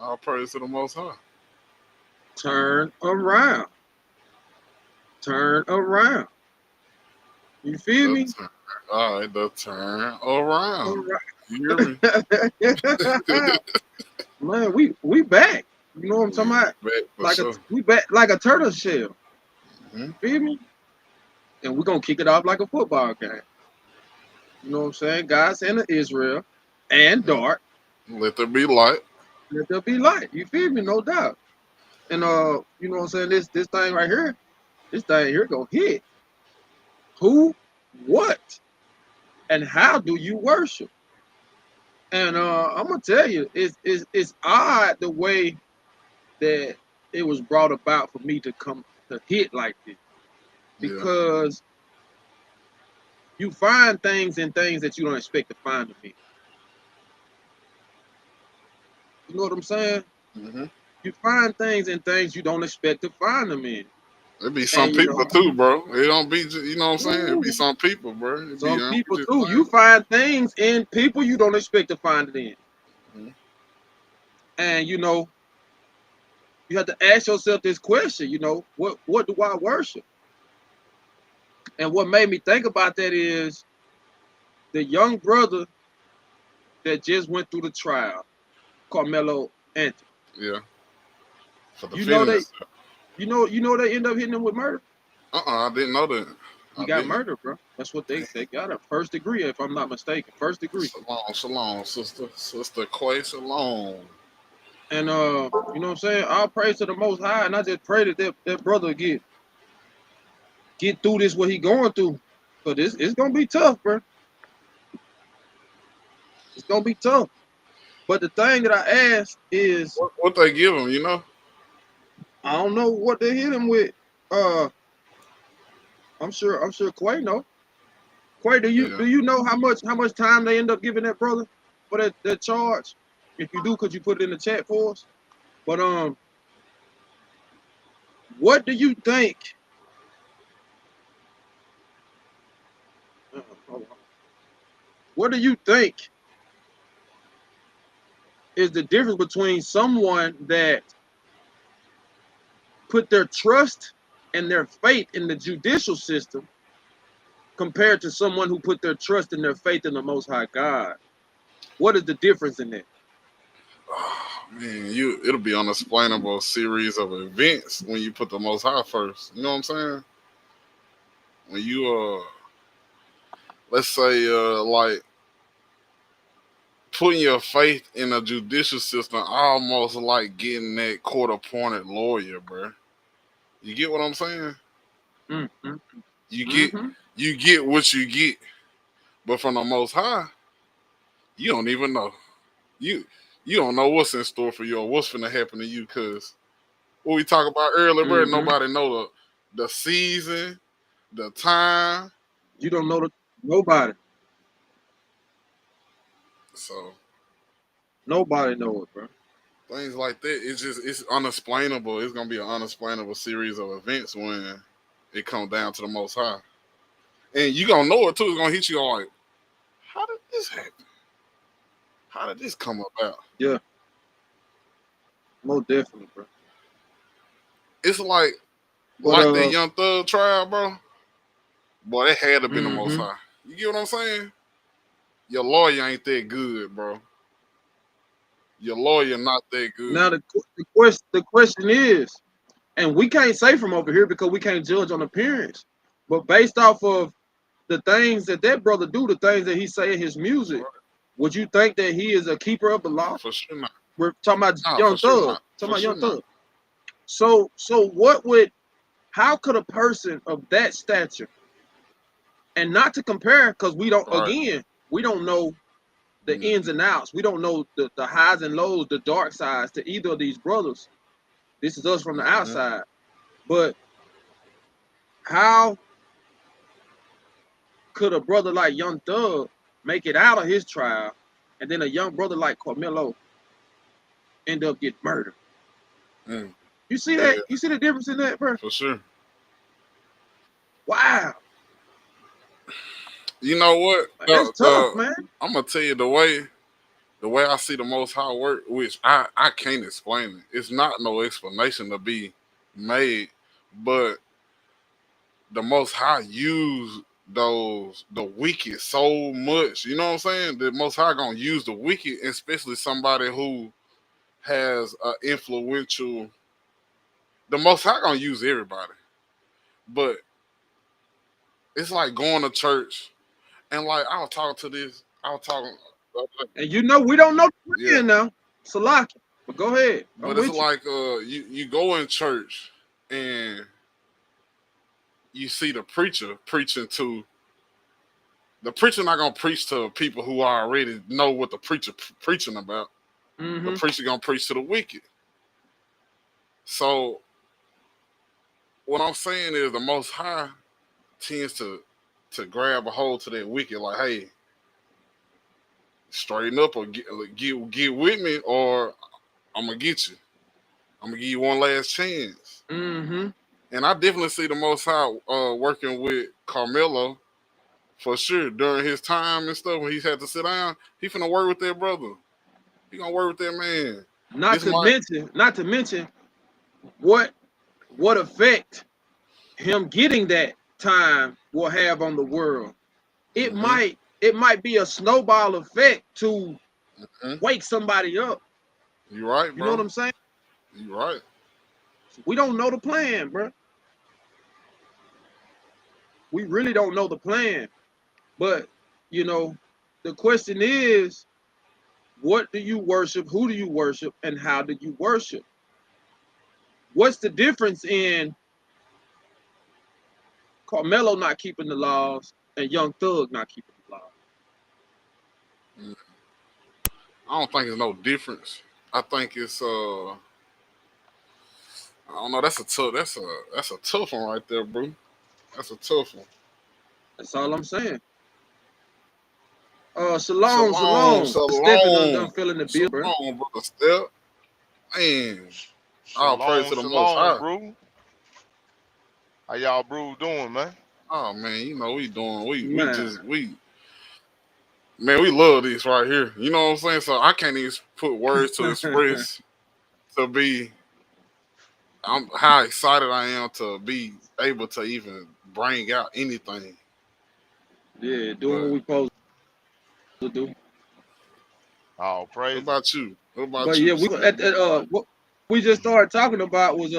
All praise to the Most High. Turn around. Turn around. You feel The me? turn. All right, the turn around. All You hear me? right. Man, we back. You know what I'm talking We about? back for Like a sure. we back like a turtle shell. Hmm. Feel me? And we're gonna kick it off like a football game. You know what I'm saying? God sent to Israel and Hmm. Dart. Let there be light. Let there be light. You feel me? No doubt. And you know what I'm saying? This thing right here, this thing here gonna hit. Who, what, and how do you worship? And I'm gonna tell you, it's odd the way that it was brought about for me to come to hit like this Yeah, because you find things in things that you don't expect to find them in. You know what I'm saying? hmm. You find things in things you don't expect to find them in. It be some And you people know, too, bro. It don't be, you know what I'm saying? It be ooh, some people, bro. It be, some we people just too. You playing. find things in people you don't expect to find it in. Mhm. And you know, you have to ask yourself this question, what do I worship? And what made me think about that is the young brother that just went through the trial, Carmelo Anthony. Yeah, for the You know they feelings. they end up hitting him with murder. I didn't know that. He I got didn't. murdered, bro. That's what they got a first degree, if I'm not mistaken. First degree. Shalom, shalom, sister. Sister Quay, shalom. And you know what I'm saying? I'll praise to the most high and I just pray that that brother get through this what he going through. But it's gonna be tough, bro. It's gonna be tough. But the thing that I ask is What they give him, you know? I don't know what they hit him with. Uh I'm sure Quay know. Quay, do you Yeah. do you know how much time they end up giving that brother for that charge? If you do, could you put it in the chat for us? But what do you think? Hold on. What do you think is the difference between someone that put their trust and their faith in the judicial system compared to someone who put their trust and their faith in the Most High God? What is the difference in that? Oh, man, it'll be unexplainable series of events when you put the Most High first. You know what I'm saying? When you let's say like putting your faith in a judicial system, almost like getting that court appointed lawyer, bro. You get what I'm saying? Mm-hmm. You get Mm-hmm. you get what you get, but from the Most High, you don't even know. You you don't know what's in store for you or what's gonna happen to you, cause what we talked about earlier, bro. Mm-hmm. Nobody know the season, the time. You don't know nobody. So Nobody know it, bro. things like that, it's unexplainable. It's gonna be an unexplainable series of events when it comes down to the Most High, and you gonna know it too. It's gonna hit you all like, how did this happen? How did this come about? Yeah, most definitely, bro. It's But like that Young Thug trial, bro. Boy, it had to be the Most mm-hmm. High. You get what I'm saying? Your lawyer ain't that good, bro. Your lawyer not that Now good. the question is, and we can't say from over here because we can't judge on appearance, but based off of the things that brother do, the things that he say in his music, Right. would you think that he is a keeper of the Nah, law? for sure not. We're talking about Nah, for Young sure Thug. not. Talking For about sure Young not. Thug. So what would? How could a person of that stature, and not to compare, because Right. we don't know the Mm. ins and outs. We don't know the highs and lows, the dark sides to either of these brothers. This is us from the Mm-hmm. outside. But how could a brother like Young Thug make it out of his trial, and then a young brother like Carmelo end up getting murdered? Mm. You see that? Yeah, You see the difference in that, bro? for sure. Wow, You know what? that's tough, man. I'm gonna tell you the way I see the Most High work, which I can't explain it. It's not no explanation to be made, but the Most High use the wicked so much. You know what I'm saying? The Most High gonna use the wicked, especially somebody who has an influential. The Most High gonna use everybody, but it's like going to church and like I was talking to this. I was talking. And you know we don't know the Yeah, plan now. Salaki. But go ahead. I'm but it's with you. like you go in church and you see the preacher preaching to the preacher not gonna preach to people who already know what the preacher preaching about. The Mm-hmm. preacher gonna preach to the wicked. So what I'm saying is the Most High tends to grab a hold to that wicked, like, hey, straighten up or get with me, or I'm gonna get you. I'm gonna give you one last chance. Mm-hmm. And I definitely see the Most High working with Carmelo for sure during his time and stuff when he's had to sit down. He finna work with that brother. He gonna work with that man. Not This to might. mention, not to mention what what effect him getting that time will have on the world. Mm-hmm, It might be a snowball effect to mm-hmm. wake somebody up. You right, You know what bro. I'm saying? You right. We don't know the plan, bro. We really don't know the plan. But you know, the question is, what do you worship? Who do you worship? And how do you worship? What's the difference in Carmelo not keeping the laws and Young Thug not keeping the laws? Mm. I don't think it's no difference. I think it's I don't know. That's a tough one right there, bro. That's a tough one. That's all I'm saying. Shalom, Shalom, shalom. Stephen done shalom, feeling the bill, bro. shalom, brother Step. Man, all praise Shalom, to the Most shalom, High. bro. How y'all bro doing, man? Oh man, you know we doing we Man. just we man we love this right here. You know what I'm saying? So I can't even put words to express to be how excited I am to be able to even bring out anything. Yeah, doing what But we supposed to do. All what praise. about you? What But about yeah, you, we Step? what we just started talking about was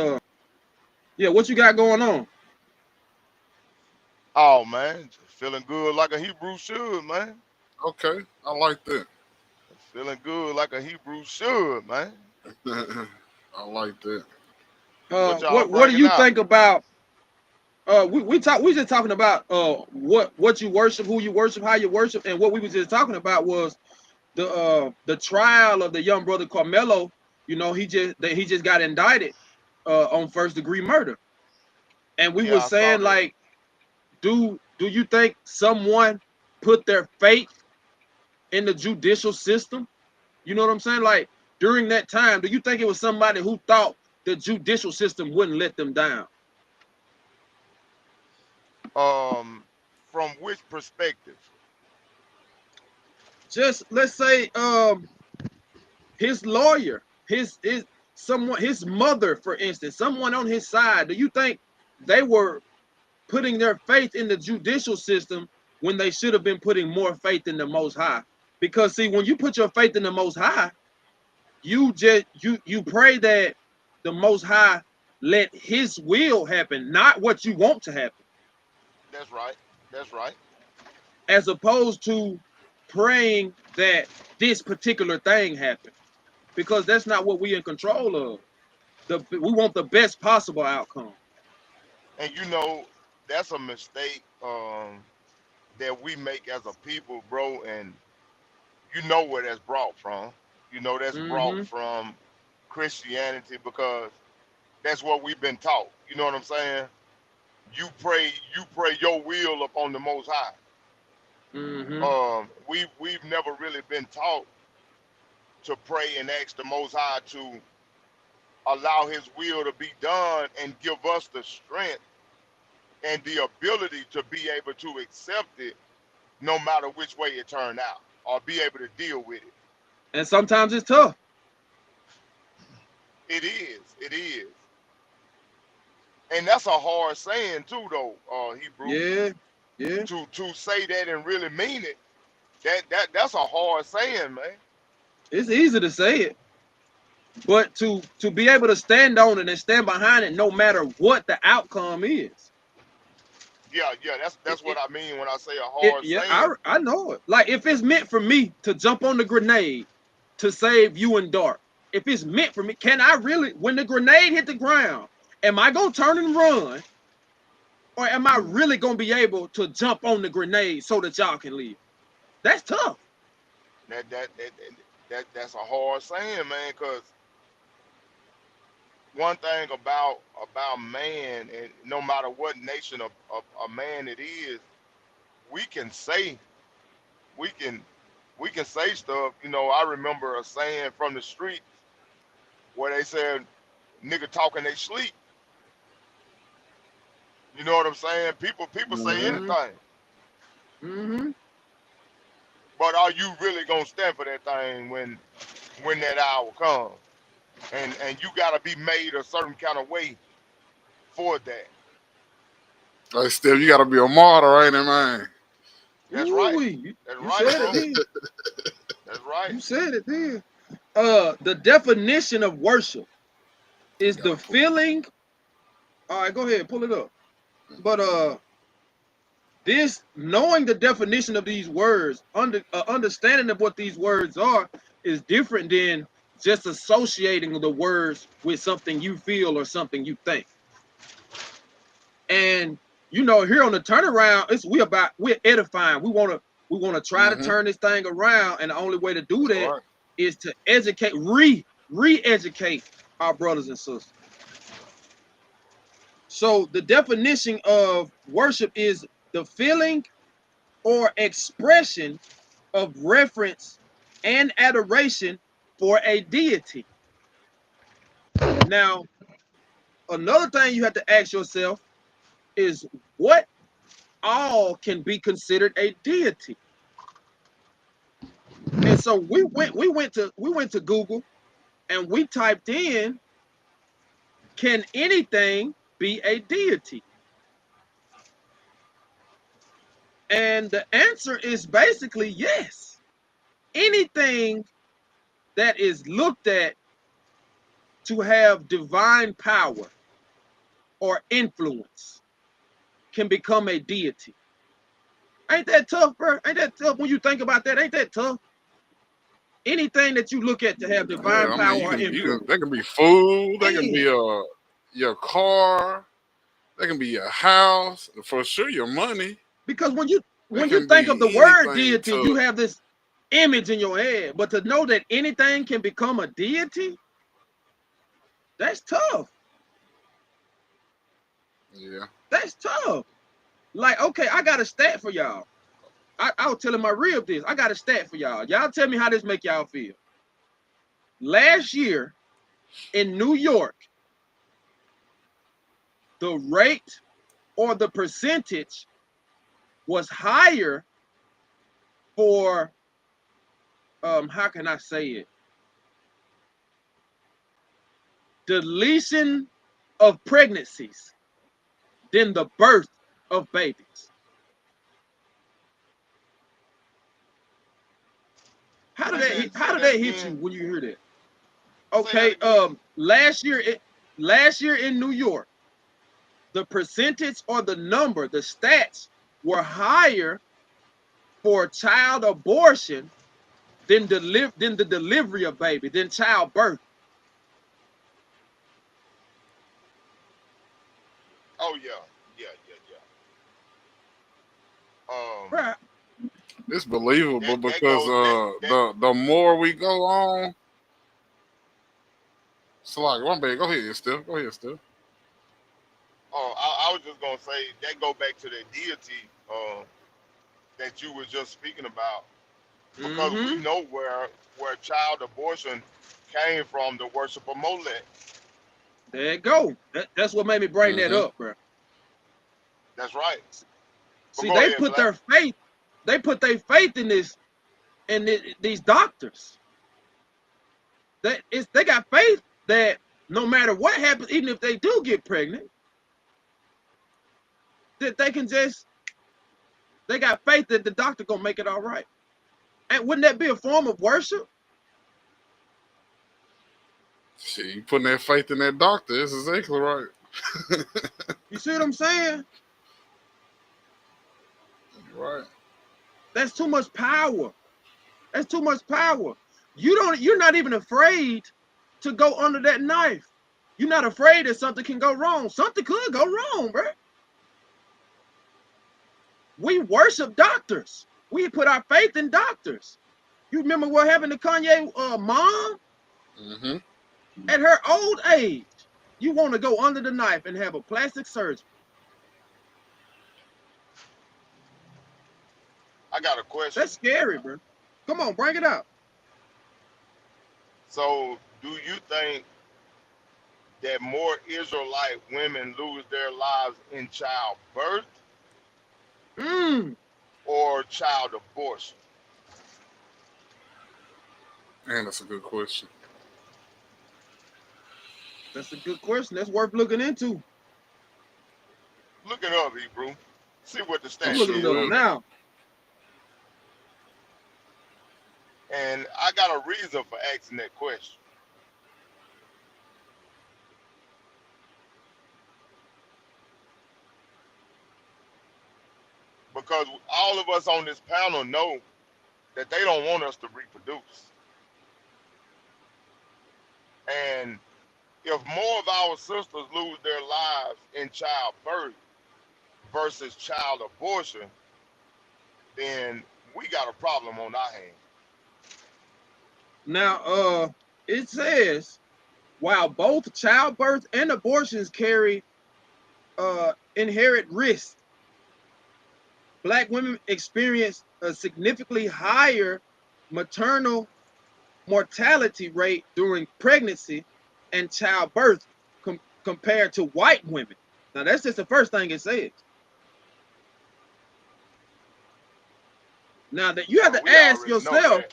yeah, what you got going on? Oh man, just feeling good like a Hebrew should, man. Okay, I like that. Feeling good like a Hebrew should, man. I like that. What y'all What do bringing you out? think about we just talking about what you worship, who you worship, how you worship, and what we was just talking about was the trial of the young brother Carmelo. You know, he just got indicted on first degree murder. And we were Yeah, I saw saying that. like, do you think someone put their faith in the judicial system? You know what I'm saying? Like during that time, do you think it was somebody who thought the judicial system wouldn't let them down? From which perspective? Just let's say his lawyer, his someone, his mother, for instance, someone on his side. Do you think they were putting their faith in the judicial system when they should have been putting more faith in the Most High? Because see, when you put your faith in the Most High, you pray that the Most High let His will happen, not what you want to happen, That's right. That's right. as opposed to praying that this particular thing happen, because that's not what we in control of. We want the best possible outcome. And you know, that's a mistake that we make as a people, bro, and you know where that's brought from. You know that's brought Mm-hmm. from Christianity because that's what we've been taught. You know what I'm saying? You pray your will upon the Most High. Mm-hmm. We've never really been taught to pray and ask the Most High to allow His will to be done and give us the strength and the ability to be able to accept it, no matter which way it turned out, or be able to deal with it. And sometimes it's tough. It is. It is. And that's a hard saying too, though, Hebrew. Yeah, yeah. To say that and really mean it, that's a hard saying, man. It's easy to say it, but to be able to stand on it and stand behind it, no matter what the outcome is. Yeah, yeah, It, that's what it, I mean when I say a hard yeah, saying. I know it. Like if it's meant for me to jump on the grenade to save you and Dark, if it's meant for me, can I really? When the grenade hit the ground, am I gonna turn and run, or am I really gonna be able to jump on the grenade so that y'all can live? That's tough. That's a hard saying, man. Cause one thing about man, and no matter what nation of a man it is, we can say we can we can say stuff. You know, I remember a saying from the street where they said, "Nigga talking they sleep." You know what I'm saying? People say Mm-hmm. anything, Mm-hmm. but are you really gonna stand for that thing when that hour comes? And you gotta be made a certain kind of way for that. Like Steph, you gotta be a martyr, ain't it, man? That's Ooh, right. you, That's you right, said it bro. then. That's right. You said it then. The definition of worship is the Gotta pull it. feeling. All right, go ahead, pull it up. But this knowing the definition of these words, understanding of what these words are, is different than just associating the words with something you feel or something you think. And you know, here on the turnaround, we're edifying. We want to try to Mm-hmm. turn this thing around, and the only way to do That's that right. is to educate, re-educate our brothers and sisters. So the definition of worship is the feeling or expression of reference and adoration for a deity. Now, another thing you have to ask yourself is what all can be considered a deity. And so we went to Google and we typed in, can anything be a deity? And the answer is basically yes. Anything that is looked at to have divine power or influence can become a deity. Ain't that tough, bro? Ain't that tough when you think about that? Ain't that tough? Anything that you look at to have divine Yeah, I mean, power or you can. influence. That can be food. That can be Man, your car. That can be your house. For sure, your money. because when you That when you can think of the be word anything. deity, you have this image in your head. But to know that anything can become a deity, that's tough. Yeah. That's tough. Like, okay, I got a stat for y'all. I was telling my rib this. I got a stat for y'all. Y'all tell me how this make y'all feel. Last year in New York, the rate or the percentage was higher for how can I say it? Deletion of pregnancies than the birth of babies. How did Say that that hit you again. when you hear that? Say that Okay, again. last year in New York, the percentage or the number, the stats were higher for child abortion than the delivery of baby, than childbirth. Oh yeah, yeah, yeah, yeah. Right. It's believable That because goes that. the more we go on, so like one bag. Go ahead, Steph. Go ahead, Steph. Oh, I was just gonna say that go back to the deity that you was just speaking about because we Mm-hmm. know where child abortion came from, the worship of Molech. There you go. That's what made me bring that Mm-hmm. up, bro. That's right. But See, go ahead, Black. they put their faith in these doctors. They got faith that no matter what happens, even if they do get pregnant, that they got faith that the doctor gonna make it all right. And wouldn't that be a form of worship? Shit, you putting that faith in that doctor. That's exactly right. You see what I'm saying? Right. That's too much power. That's too much power. You're not even afraid to go under that knife. You're not afraid that something can go wrong. Something could go wrong, bro. We worship doctors. We put our faith in doctors. You remember what happened to Kanye mom Mm-hmm. at her old age? You want to go under the knife and have a plastic surgery? I got a question. That's scary, bro. Come on, bring it out. So, do you think that more Israelite women lose their lives in childbirth Mm, or child abortion? And that's a good question. that's a good question. That's worth looking into. Look it up, Hebrew. See what the I I'm stats looking sure it is. up will. now. And I got a reason for asking that question. Because all of us on this panel know that they don't want us to reproduce. And if more of our sisters lose their lives in childbirth versus child abortion, then we got a problem on our hands. Now, it says while both childbirth and abortions carry inherent risk, Black women experience a significantly higher maternal mortality rate during pregnancy and childbirth compared to white women. Now, that's just the first thing it says. Now that you have Well, to we ask already know yourself, that.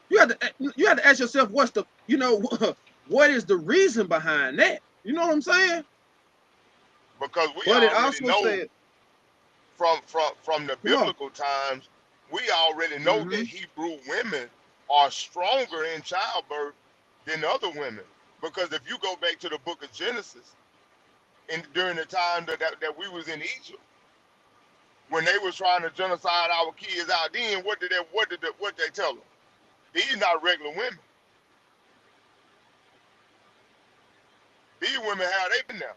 you have to ask yourself, what's the, what is the reason behind that? You know what I'm saying? Because we But it already also know said, from the come on, biblical times, we already know that mm-hmm, Hebrew women are stronger in childbirth than other women. Because if you go back to the book of Genesis, during the time that we was in Egypt, when they was trying to genocide our kids out, then what they tell them? These not regular women. These women they been there.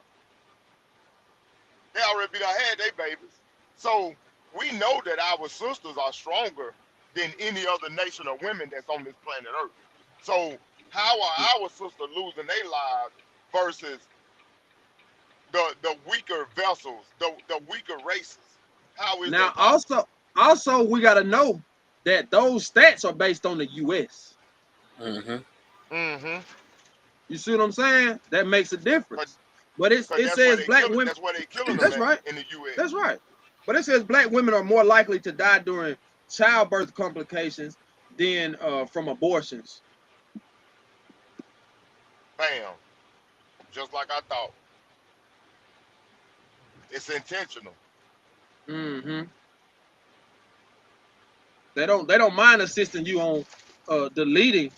They already been had their babies. So we know that our sisters are stronger than any other nation of women that's on this planet Earth. So how are our sisters losing their lives versus the weaker vessels, the weaker races? How is now that possible? also we got to know that those stats are based on the U.S. Mm-hmm. Mm-hmm. You see what I'm saying? That makes a Cause, difference. But Cause it says black women. that's where they killing them That's at right. in the US. That's right. But it says black women are more likely to die during childbirth complications than from abortions. Bam. Just like I thought. It's intentional. Mm-hmm. They don't mind assisting you on deleting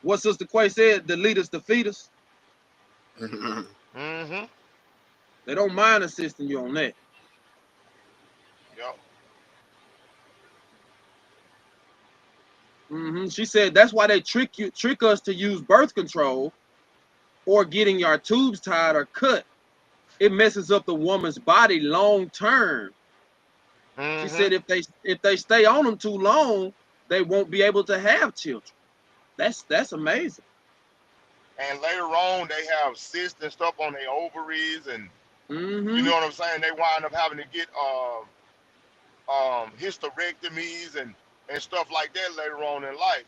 what Sister Quay said, delete us, defeat us. Mm-hmm. They don't mind assisting you on that. Yep. She said that's why they trick us to use birth control or getting your tubes tied or cut. It messes up the woman's body long term. She Mm-hmm. said if they stay on them too long, they won't be able to have children. That's amazing. And later on they have cysts and stuff on their ovaries and you Mm-hmm. know what I'm saying? They wind up having to get hysterectomies and stuff like that later on in life.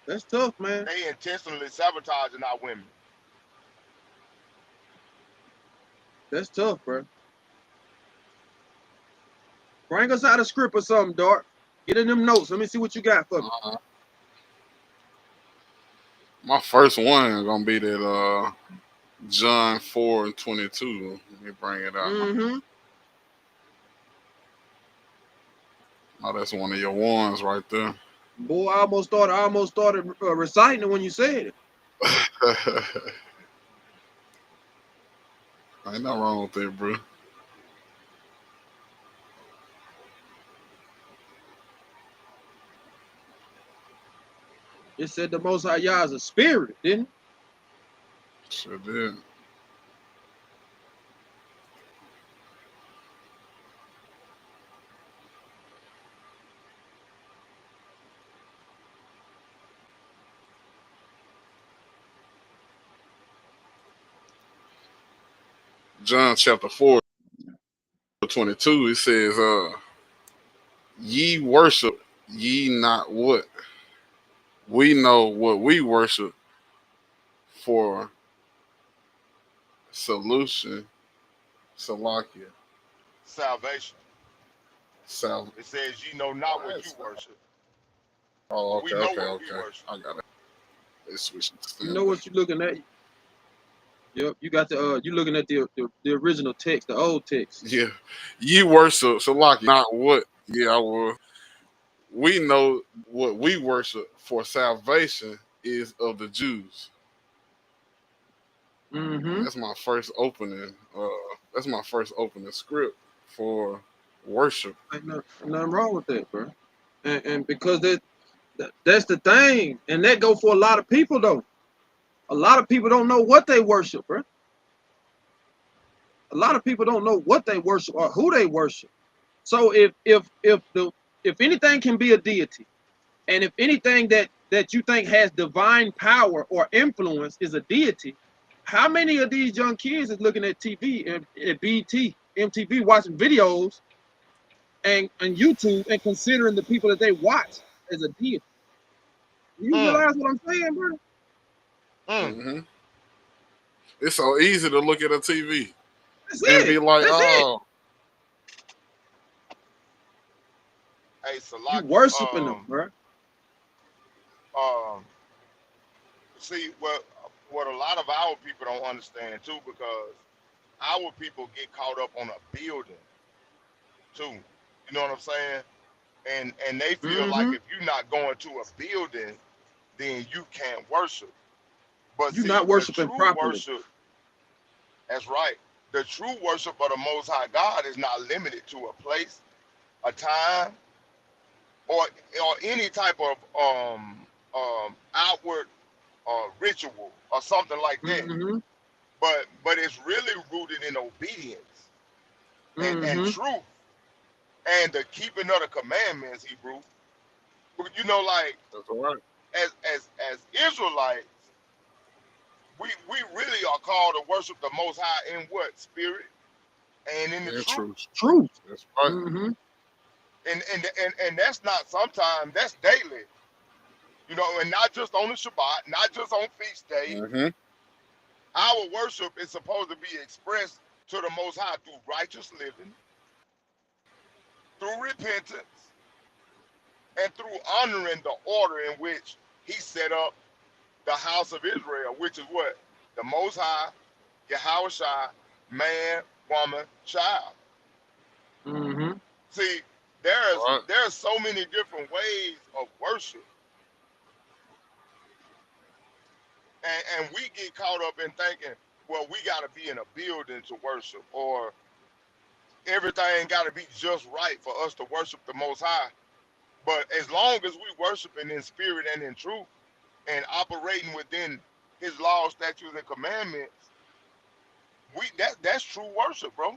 That's tough, man. They intentionally sabotaging our women. That's tough, bro. Bring us out a script or something, Dart. Get in them notes. Let me see what you got for me. My first one gonna be that John 4:22. Let me bring it out. Mm-hmm. Oh, that's one of your ones right there. Boy, I almost started reciting it when you said it. Ain't nothing wrong with that, bro. It said the Most High Yah is a spirit, didn't it? Sure did. John chapter 4:22. It says, ye worship ye not what? We know what we worship for solution, Salakia, Salvation. Sal. It says, "Ye know not Why what you is that? worship, Oh, but we okay, know okay, what we okay. worship." I got it. They switched the You know standard. what you're looking at? Yep, you got the you looking at the original text, the old text. Yeah. Ye worship Salakia, not what? Yeah, I will. We know what we worship for salvation is of the Jews. And Mm-hmm. that's my first opening. That's my first opening script for worship. Ain't nothing wrong with that, bro. And because that's the thing, and that go for a lot of people though. A lot of people don't know what they worship, bro. A lot of people don't know what they worship or who they worship. So if anything can be a deity, and if anything that you think has divine power or influence is a deity, how many of these young kids is looking at TV and BT, MTV, watching videos and YouTube and considering the people that they watch as a deity? You Mm, realize what I'm saying, bro? mm. Hmm. It's so easy to look at a TV That's and be it. like, That's it. oh, Hey, You Salakia. worshiping them, bro. Um. See, what a lot of our people don't understand too, because our people get caught up on a building too. You know what I'm saying? And they feel like Mm-hmm. if you're not going to a building, then you can't worship. But You're see, not the worshiping true properly. worship, that's right. The true worship of the Most High God is not limited to a place, a time, or or any type of outward ritual or something like that. Mm-hmm. But it's really rooted in obedience and Mm-hmm. truth and the keeping of the commandments, Hebrew. You know, like that's all right. as Israelites, we really are called to worship the Most High in what spirit and in the And truth. truth. Truth. That's right. Mm-hmm. And that's not sometimes, that's daily. You know, and not just on the Shabbat, not just on feast days. Hmm. Our worship is supposed to be expressed to the Most High through righteous living, through repentance, and through honoring the order in which He set up the house of Israel, which is what? The Most High, Yahweh Shai, man, woman, child. Mm-hmm. See, All right. there's so many different ways of worship, and we get caught up in thinking, well, we got to be in a building to worship, or everything got to be just right for us to worship the Most High. But as long as we worshiping in spirit and in truth and operating within His laws, statutes, and commandments, that's true worship, bro.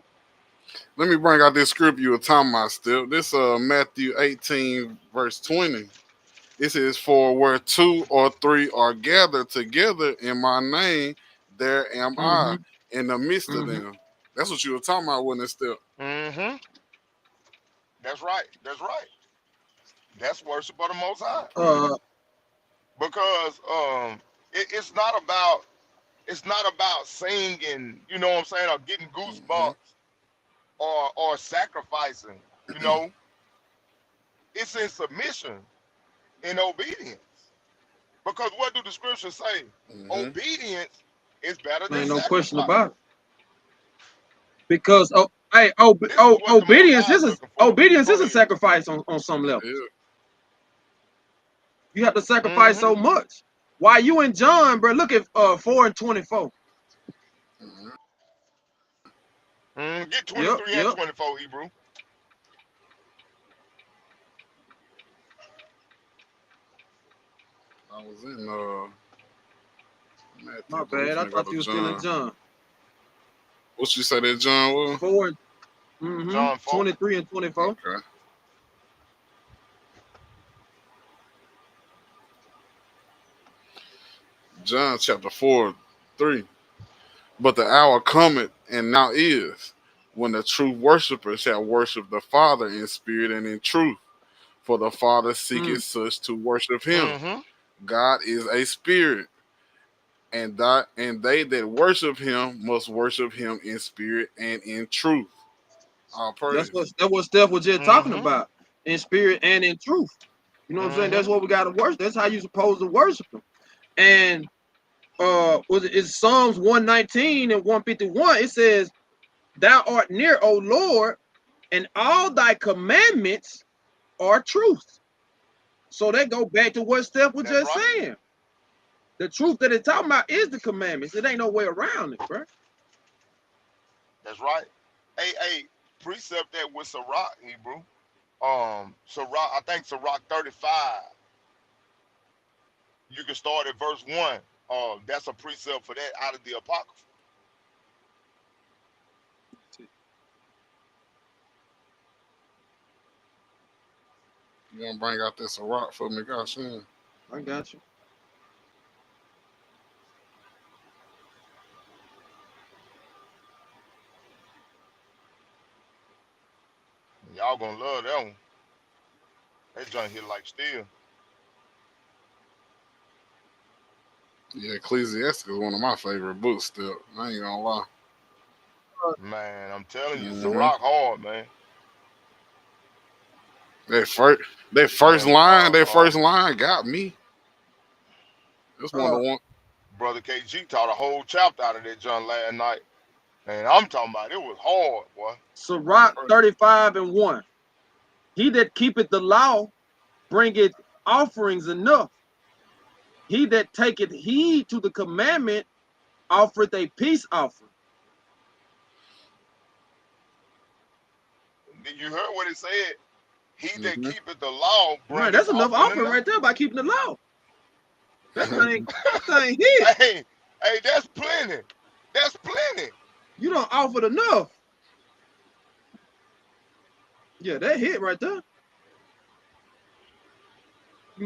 Let me bring out this script you were talking about still. This Matthew 18, verse 20. It says, for where two or three are gathered together in my name, there am I Mm-hmm. in the midst of Mm-hmm. them. That's what you were talking about, wasn't it still? Mm-hmm. That's right. That's right. That's worship of the Most High. Okay. Because it's not about singing, you know what I'm saying, or getting Hmm. goosebumps or sacrificing. You know, it's in submission, in obedience. Because what do the scriptures say? Mm-hmm. Obedience is better than Ain't no question sacrifice. about it. Because This is what the Most obedience High is is looking for. a sacrifice on some level. Yeah. You have to sacrifice Mm-hmm. so much. Why you and John, bro? Look at 4:24. Mm-hmm. Get Yep, 23 and yep. 24, Hebrew. I was in My Matthew, but we bad. I finna go thought to you was still in John. John. What you say that John was? 4, John 4. 23 and 24. Okay. John chapter 4, 3. But the hour cometh, and now is, when the true worshipers shall worship the Father in spirit and in truth. For the Father seeketh Mm. such to worship him. Mm-hmm. God is a spirit, and they that worship him must worship him in spirit and in truth. All That's praise. what Steph was just talking Mm-hmm. about. In spirit and in truth. You know what I'm saying? That's Mm-hmm. what we gotta worship. That's how you supposed to worship him. And it's Psalms 119 and 151. It says, Thou art near, O Lord, and all thy commandments are truth. So that go back to what Steph was That's just right. saying. The truth that it's talking about is the commandments. It ain't no way around it, bro. That's right. Hey, precept that with Sirach, Hebrew. Sirach, I think Sirach 35. You can start at verse 1. That's a precept for that out of the Apocrypha. You gonna bring out this rock for me, gosh? I got you. Y'all gonna love that one. That joint hit like steel. Yeah, Ecclesiastes is one of my favorite books still. I ain't gonna lie. Man, I'm telling you, Mm-hmm. Sirach hard, man. That first that first Man, line, that first line got me. That's one of Uh, the one. Brother KG taught a whole chapter out of that joint last night. And I'm talking about it was hard, boy. Sirach 35 and 1. He that keepeth the law bringeth offerings enough. He that taketh heed to the commandment offereth a peace offering. You heard what it said? He that Mm-hmm. keepeth the law Man, bringeth that's enough offering offering enough. right there by keeping the law. That thing hit. Hey, that's plenty. That's plenty. You don't offer enough. Yeah, that hit right there.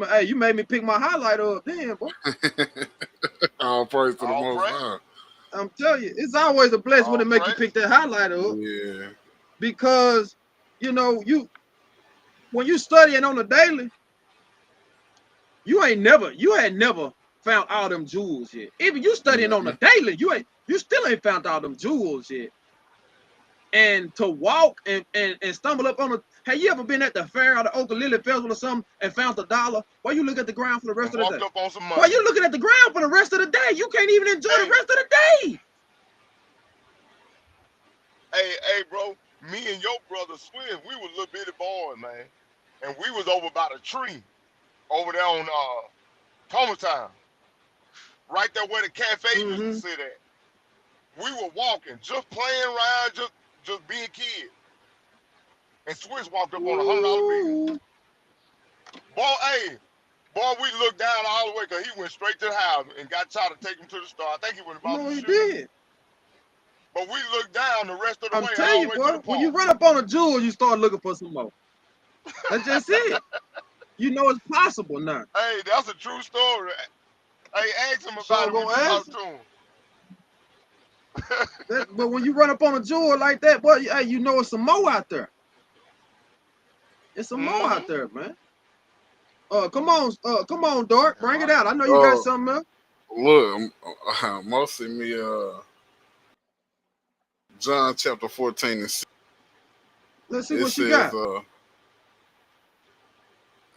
Hey, you made me pick my highlighter up. Damn, boy. All praise to the All Most praise. High. I'm telling you, it's always a blessing when All they make you pick praise. that highlighter up Yeah. because you when you studying on the daily, you had never found all them jewels yet. Even you studying on Mm-hmm. the daily, you still ain't found all them jewels yet. And to walk and stumble up on a have you ever been at the fair or the Okalili Festival or something and found $1? Why you look at the ground for the rest And of the walked day? up on some Why money. you looking at the ground for the rest of the day? You can't even enjoy the Hey, rest of the day. hey, bro. Me and your brother Swin, we was little bitty boys, man. And we was over by the tree over there on Thomastown. Right there where the cafe used to Mm-hmm. sit at. We were walking, just playing around, just being kids. And Swiss walked up on $100 bill. Ooh. Boy, hey, boy, we looked down all the way because he went straight to the house and got Child to take him to the store. I think he went and bought some No, he shoes. did. But we looked down the rest of the I'm way telling all you, the way to boy, the when you park. run up on a jewel, you start looking for some more. That's just it. You know it's possible now. Hey, that's a true story. Hey, ask him about Sure it when gonna you talk answer. to him. But when you run up on a jewel like that, boy, hey, you know it's some more out there. It's some more Mm-hmm. out there, man. Come on, Dark, That's bring it right. out. I know you got Oh, something else. look, mostly me. John chapter 14 and 6. Let's see It what you says, got.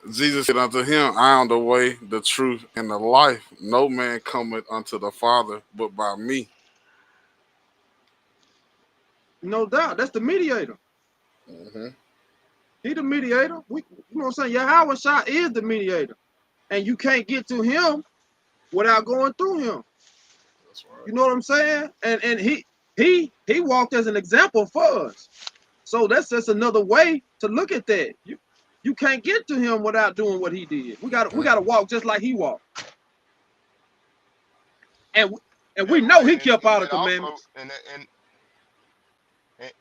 Jesus said unto him, I am the way, the truth, and the life. No man cometh unto the Father but by me. No doubt. That's the mediator. Hmm. He the mediator. You know what I'm saying? Yahweh Shah is the mediator. And you can't get to him without going through him. That's right. You know what I'm saying? And he walked as an example for us. So that's just another way to look at that. You can't get to him without doing what he did. We gotta walk just like he walked. And and That's we know right. he kept And all the that also commandments.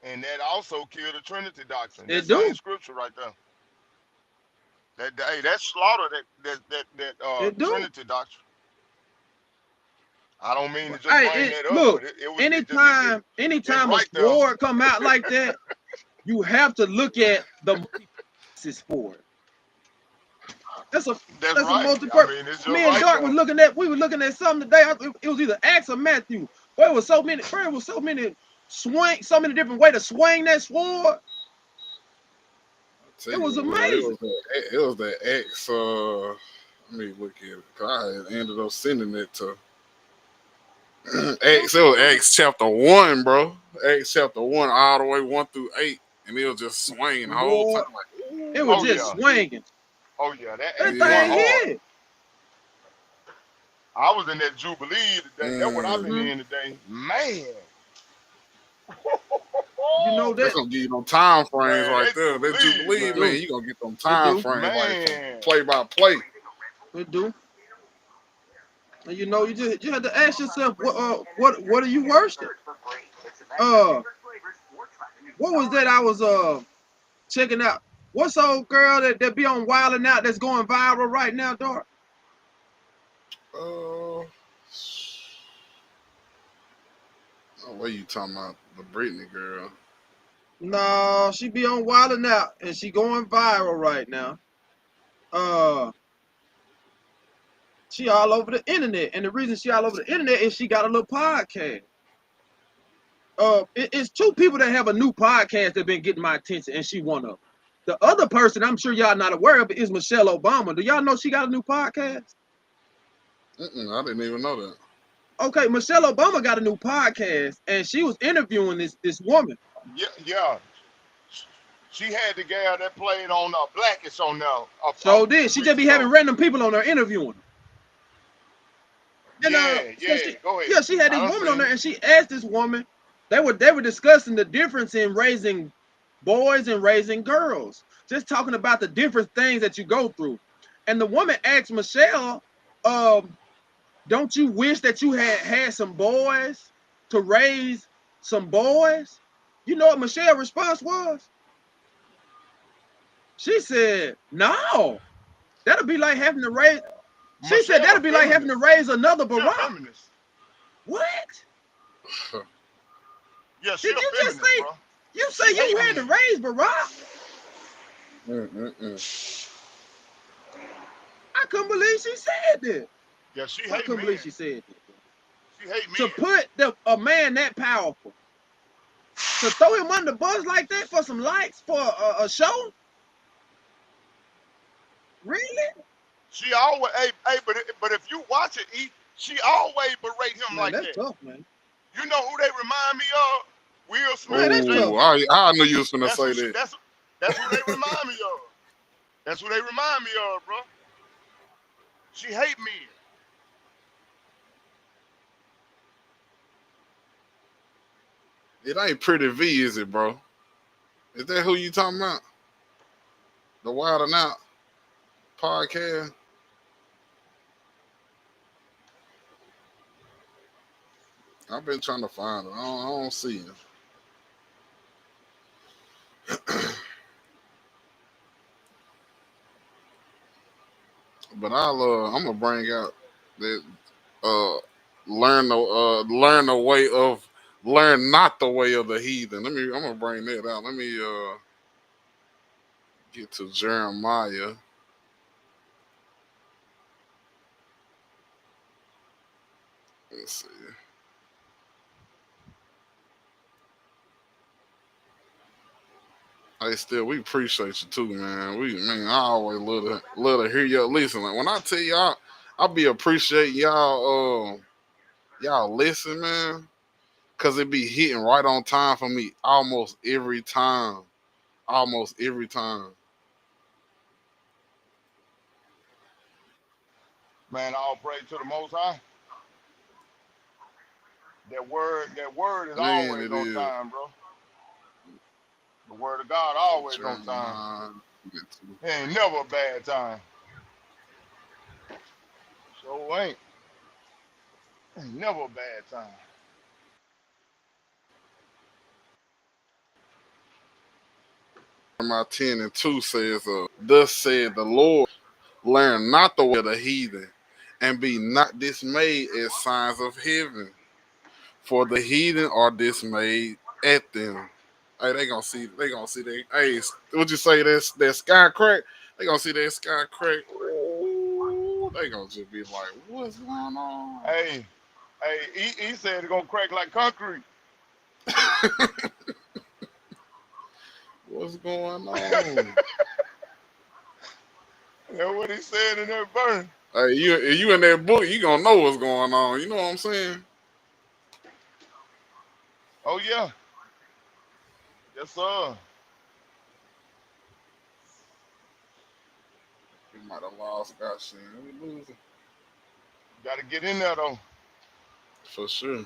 and that also killed the Trinity doctrine. That It same do. scripture right there. That slaughter that It do. Trinity doctrine. I don't mean to just Hey, bring that up, but look, it's anytime a right there. sword come out like that, you have to look at the multi-purposes for it. That's a That's that's a right. I multi-purpose. mean, it's just Me and right Dark there. we were looking at something today. It was either Acts or Matthew. There was so many, so many different ways to swing that sword. I tell It you was what, bro, amazing. it was that X. Let me look at it. 'Cause I ended up sending it to X. It was X chapter 1, bro. X chapter 1, all the way 1 through 8, and it was just swinging the whole time. Boy, Like, it was Oh ooh, just yeah. swinging. Oh yeah. That That Acts one yeah. thing hard. hit. I was in that Jubilee today. That's what I've been Mm-hmm. in today. Man. You know That's that gonna give you them time frames Man, right that there. That Jubilee, it Jubilee, man. man, do. you gonna get them It time do. frames like from Man. play by play. It do. And you know, you have to ask yourself, what are you worshiping? Uh, what was that I was checking out? What's the old girl that be on Wild and Out that's going viral right now, Dark? Uh, oh, what you talking about? The Britney girl. No, she be on Wild and Out and she going viral right now. Uh, she all over the internet, and the reason she all over the internet is she got a little podcast. It's two people that have a new podcast that been getting my attention, and she one of them. The other person, I'm sure y'all not aware of, is Michelle Obama. Do y'all know she got a new podcast? I didn't even know that. Okay, Michelle Obama got a new podcast, and she was interviewing this woman. Yeah, yeah. She had the gal that played on Blackish on there a So did few she weeks just be having ago. random people on there interviewing her? And Yeah, so yeah. she, Go ahead. yeah, she had I this done woman on seen there, it. and she asked this woman. They were discussing the difference in raising boys and raising girls, just talking about the different things that you go through. And the woman asked Michelle, um, "Don't you wish that you had some boys to raise some boys?" You know what Michelle's response was? She said, "No, that'll be like having to raise." She said Michelle a that'll be like having to feminist. raise another She a Barack. feminist. What? Yeah, she Did a you just feminist, say? bro. You say She you hate had to men. raise Barack? Mm-mm-mm. I couldn't believe she said that. Yeah, she I hate couldn't believe men. she said that. She hate To men. put a man that powerful, to throw him under the bus like that for some likes for a show? Really? She always, but if you watch it, she always berate him Man, like that's that. tough, man. You know who they remind me of? Will Smith Man, and that's Jada Oh, tough. Pinkett. I knew you was gonna That's who say she, that. that's who they remind me of. That's who they remind me of, bro. She hate men. It ain't Pretty V, is it, bro? Is that who you talking about? The Wild and Out podcast? I've been trying to find it. I don't see him. But I'm gonna bring out that uh learn the way of learn not the way of the heathen. I'm gonna bring that out. Let me get to Jeremiah. Let's see. Hey, still, we appreciate you too, man. I always love to hear y'all listen. Like when I tell y'all, I be appreciate y'all. Y'all listen, man, cause it be hitting right on time for me almost every time. Almost every time. Man, all praise to the Most High. That word is Man, always it on is. time, bro. The word of God always on time. Jeremiah. It ain't never a bad time. So ain't never a bad time. Jeremiah 10:2 says, "Thus said the Lord, learn not the way of the heathen, and be not dismayed at signs of heaven, for the heathen are dismayed at them." Hey, they gonna see that. Hey, would you say that sky crack? They gonna see that sky crack. Ooh, they gonna just be like, "What's going on?" Hey, he said it's gonna crack like concrete. What's going on? That's what he said in that verse. Hey, you in that book, you gonna know what's going on. You know what I'm saying? Oh yeah, yes sir. We might have lost Scott Sheen. We losing Got to get in there though. for sure.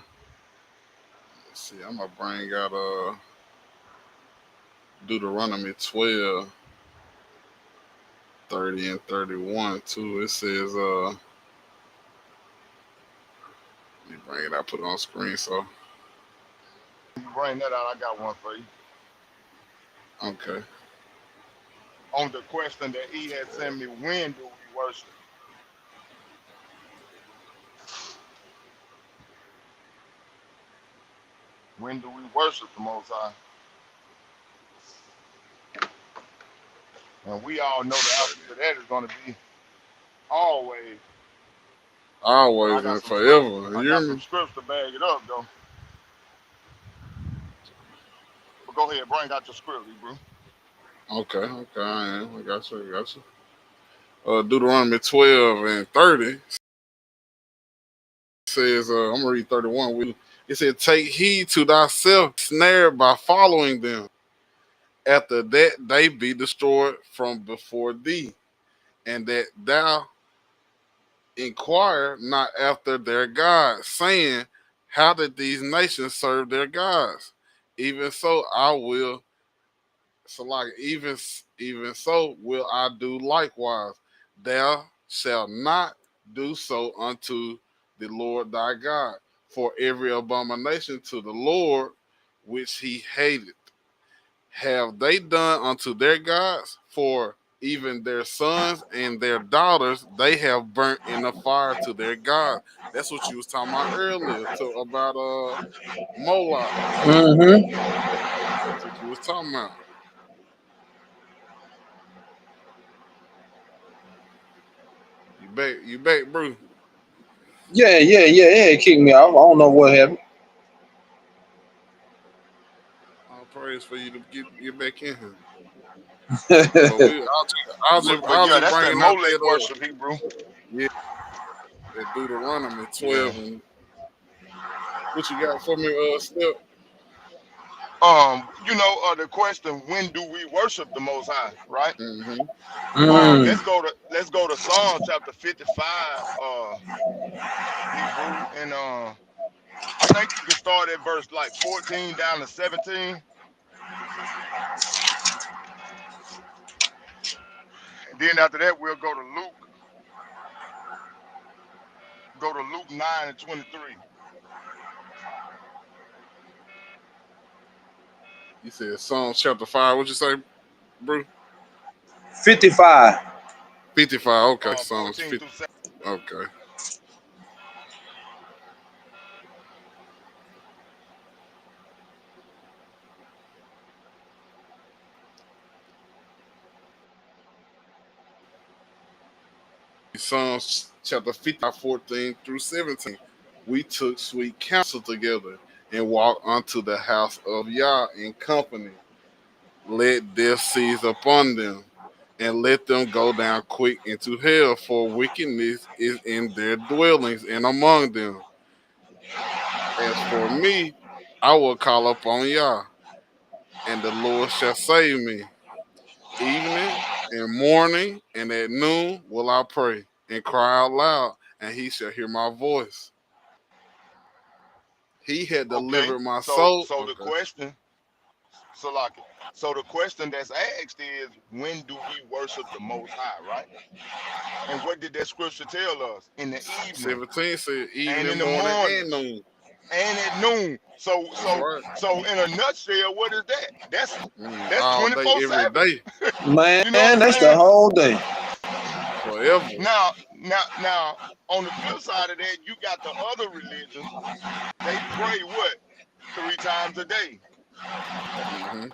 Let's see, I'm gonna bring out Deuteronomy 12, 30 and 31 too. It says let me bring it out, put it on screen. So You bring that out, I got one for you. okay, On the question that he had sent me, when do we worship? When do we worship the Most High? And we all know the answer to that is going to be always. But I always got and some scripts. forever. You I hear got some me? scripts to bag it up though. But go ahead, bring out your script, bro. Okay, okay, I am. I got you. I got you. Deuteronomy 12 and 30 says, I'm gonna read 31. It said, "Take heed to thyself, snare by following them. After that, they be destroyed from before thee, and that thou inquire not after their gods, saying, how did these nations serve their gods? Even so, I will. So, like even so, will I do likewise. Thou shalt not do so unto the Lord thy God, for every abomination to the Lord which he hated have they done unto their gods, for even their sons and their daughters they have burnt in the fire to their God." That's what you was talking about earlier, about Moloch. Mm-hmm. That's what you was talking about. You back, Bruce. Yeah. It kicked me off. I don't know what happened. All praise for you to get back in here. But But I'll yeah, just that's bring that it out Molech that worship, Hebrew. yeah, that Deuteronomy Yeah. 12 and what you got for me, Step? The question, when do we worship the Most High, right? Mm-hmm. Mm. Let's go to Psalm chapter 55, Hebrew, and I think you can start at verse like 14 down to 17, and then after that we'll go to Luke 9 and 23. You said Psalms chapter 5. What you say, Bruce? 55. 55. Okay, Psalms 14 50. through 7. Okay. Psalms chapter 55, 14 through 17. We took sweet counsel together and walked unto the house of Yah in company. let death seize upon them, and let them go down quick into hell, for wickedness is in their dwellings and among them. As for me, I will call upon Yah, and the Lord shall save me. Evening and morning and at noon will I pray and cry out loud, and he shall hear my voice. He had Okay. delivered my So soul. so the Okay. question, Salaki. So the question that's asked is, when do we worship the Most High, right? And what did that scripture tell us? In the evening 17 said and in evening, the morning, morning and noon. and at noon. So That's so right. so in a nutshell, what is that? That's All day, every 24/7. day, Man, You know what I'm that's the saying? whole day. forever. Now, on the flip side of that, you got the other religions. They pray what? 3 times a day. Hmm.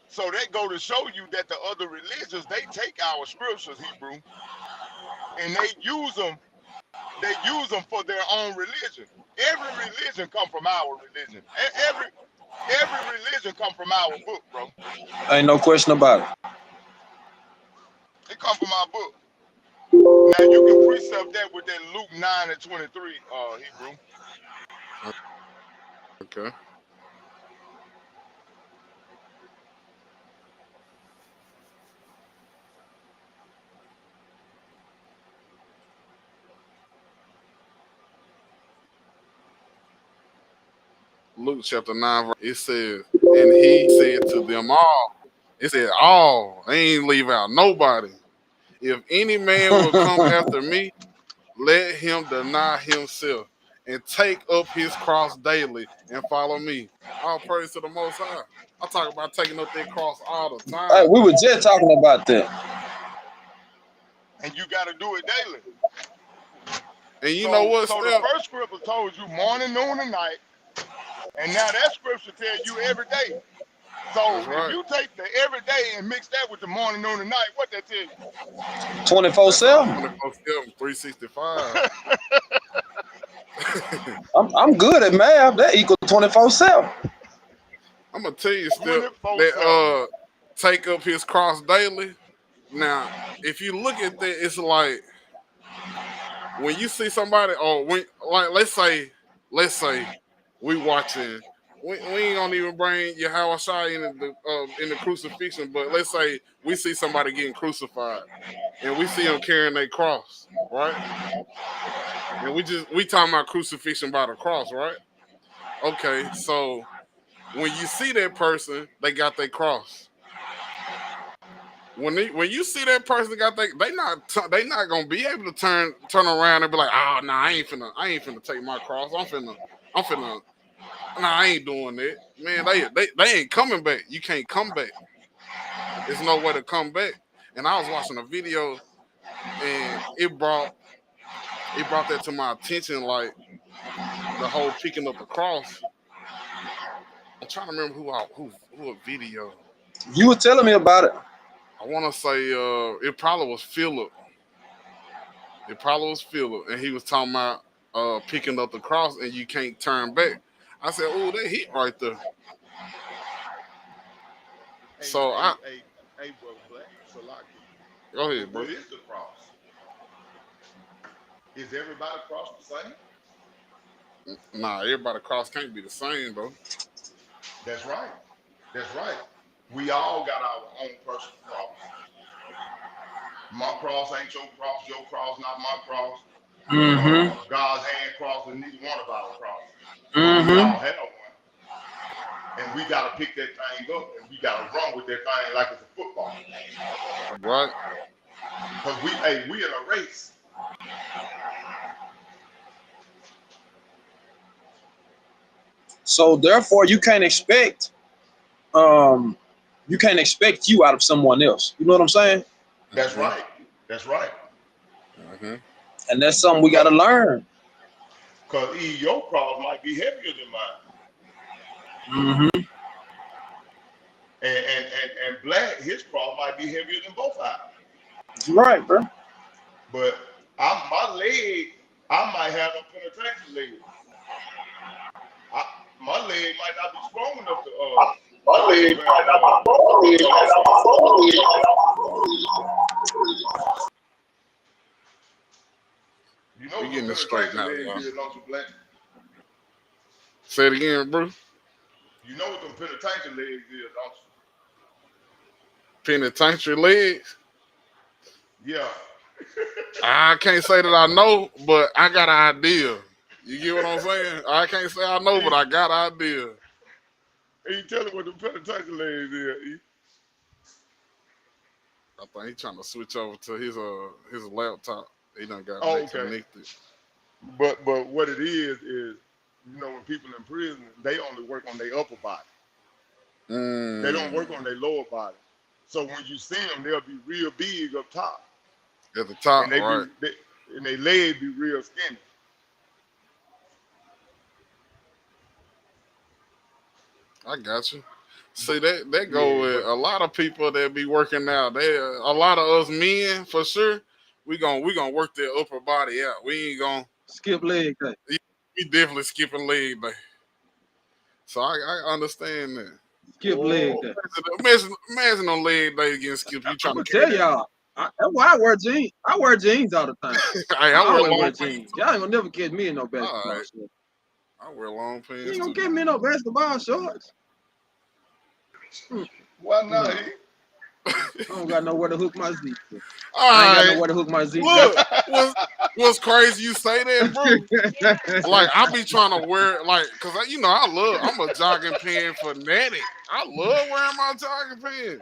So that go to show you that the other religions, they take our scriptures, Hebrew, and they use them for their own religion. Every religion come from our religion. Every religion come from our book, bro. Ain't no question about it. It come from our book. Now you can precept that with that Luke 9:23, Hebrew. Okay. Luke chapter 9, it says, and he said to them all, it said all, they ain't leave out nobody. If any man will come after me, let him deny himself and take up his cross daily and follow me. All praise to the Most High. I talk about taking up that cross all the Hey, time. we were just talking about that. And you got to do it daily. And you know So what, so the Steph? first scripture told you morning, noon, and night, and now that scripture tell you every day. That's So if right. you take the every day and mix that with the morning, noon, and night, what that tell you? 24 That's all 7. 24/7, 365. I'm good at math. That equals 24 7. I'm gonna tell you, Steph, 24 that 7. take up his cross daily. Now, if you look at that, it's like when you see somebody, or when, like, let's say we watching, we ain't gonna even bring Yahweh Shai in the crucifixion, but let's say we see somebody getting crucified and we see them carrying their cross, right? And we talking about crucifixion by the cross, right? Okay, so when you see that person, they got their cross. When you see that person got they not gonna be able to turn around and be like, oh no, I ain't finna take my cross. I'm finna nah, I ain't doing that. Man, they ain't coming back. You can't come back. There's no way to come back. And I was watching a video and it brought that to my attention, like the whole picking up the cross. I'm trying to remember who a video. You were telling me about it. I wanna say it probably was Philip. It probably was Philip, and he was talking about picking up the cross and you can't turn back. I said, "Oh, that hit right there." Hey, So hey, I hey, hey, brother Black, Salaki. go But ahead, bro. what is the cross? Is everybody cross the same? Nah, everybody cross can't be the same, bro. That's right. That's right. We all got our own personal cross. My cross ain't your cross, not my cross. Mm-hmm. God's hand cross is neither one of our crosses. But we Mm-hmm. all have one. And we got to pick that thing up and we got to run with that thing like it's a football. Right? Because we in a race. So therefore, um you can't expect you out of someone else. You know what I'm saying? That's Hmm. right. That's right. Hmm. And that's something we got to Because learn. your cross might be heavier than mine. Mm-hmm. And Black, his cross might be heavier than both ours. You're right, bro. But my leg, I might have a penetration leg. I, my leg might not be strong enough to. You know We what getting the this straight penetration now, legs y'all. is, don't you, Black? Say it again, bro. You know what them penetration legs is, don't Penitentiary legs. you? Yeah. I can't say that I know, but I got an idea. You get what I'm saying? I can't say I know, but I got an idea. And you tell him what them penetration legs is. I think he's trying to switch over to his laptop. He done got Oh, that okay. connected. But what it is you know when people in prison they only work on their upper body. They don't work on their lower body. So when you see them, they'll be real big up top, At the top, and right? and their legs be real skinny. I got you. See that go Yeah, with a lot of people that be working out. A lot of us men for sure. We gonna work their upper body out. We ain't gonna. Skip leg day. We definitely skipping leg day. So I understand that. Skip leg day. Imagine on leg day getting skipped. You I'm trying to gonna carry tell that? y'all. That's why I wear jeans. I wear jeans all the time. Hey, I I wear always long wear pants jeans. too. Y'all ain't gonna never catch me in no All basketball right, shorts. I wear long You pants ain't gonna too. catch me in no basketball shorts. Why not? No, I don't got nowhere to hook my Zeke. All I ain't got right, nowhere to hook my Zeke. look, what's crazy? You say that, bro. Like I be trying to wear cause I'm a jogging pant fanatic. I love wearing my jogging pants.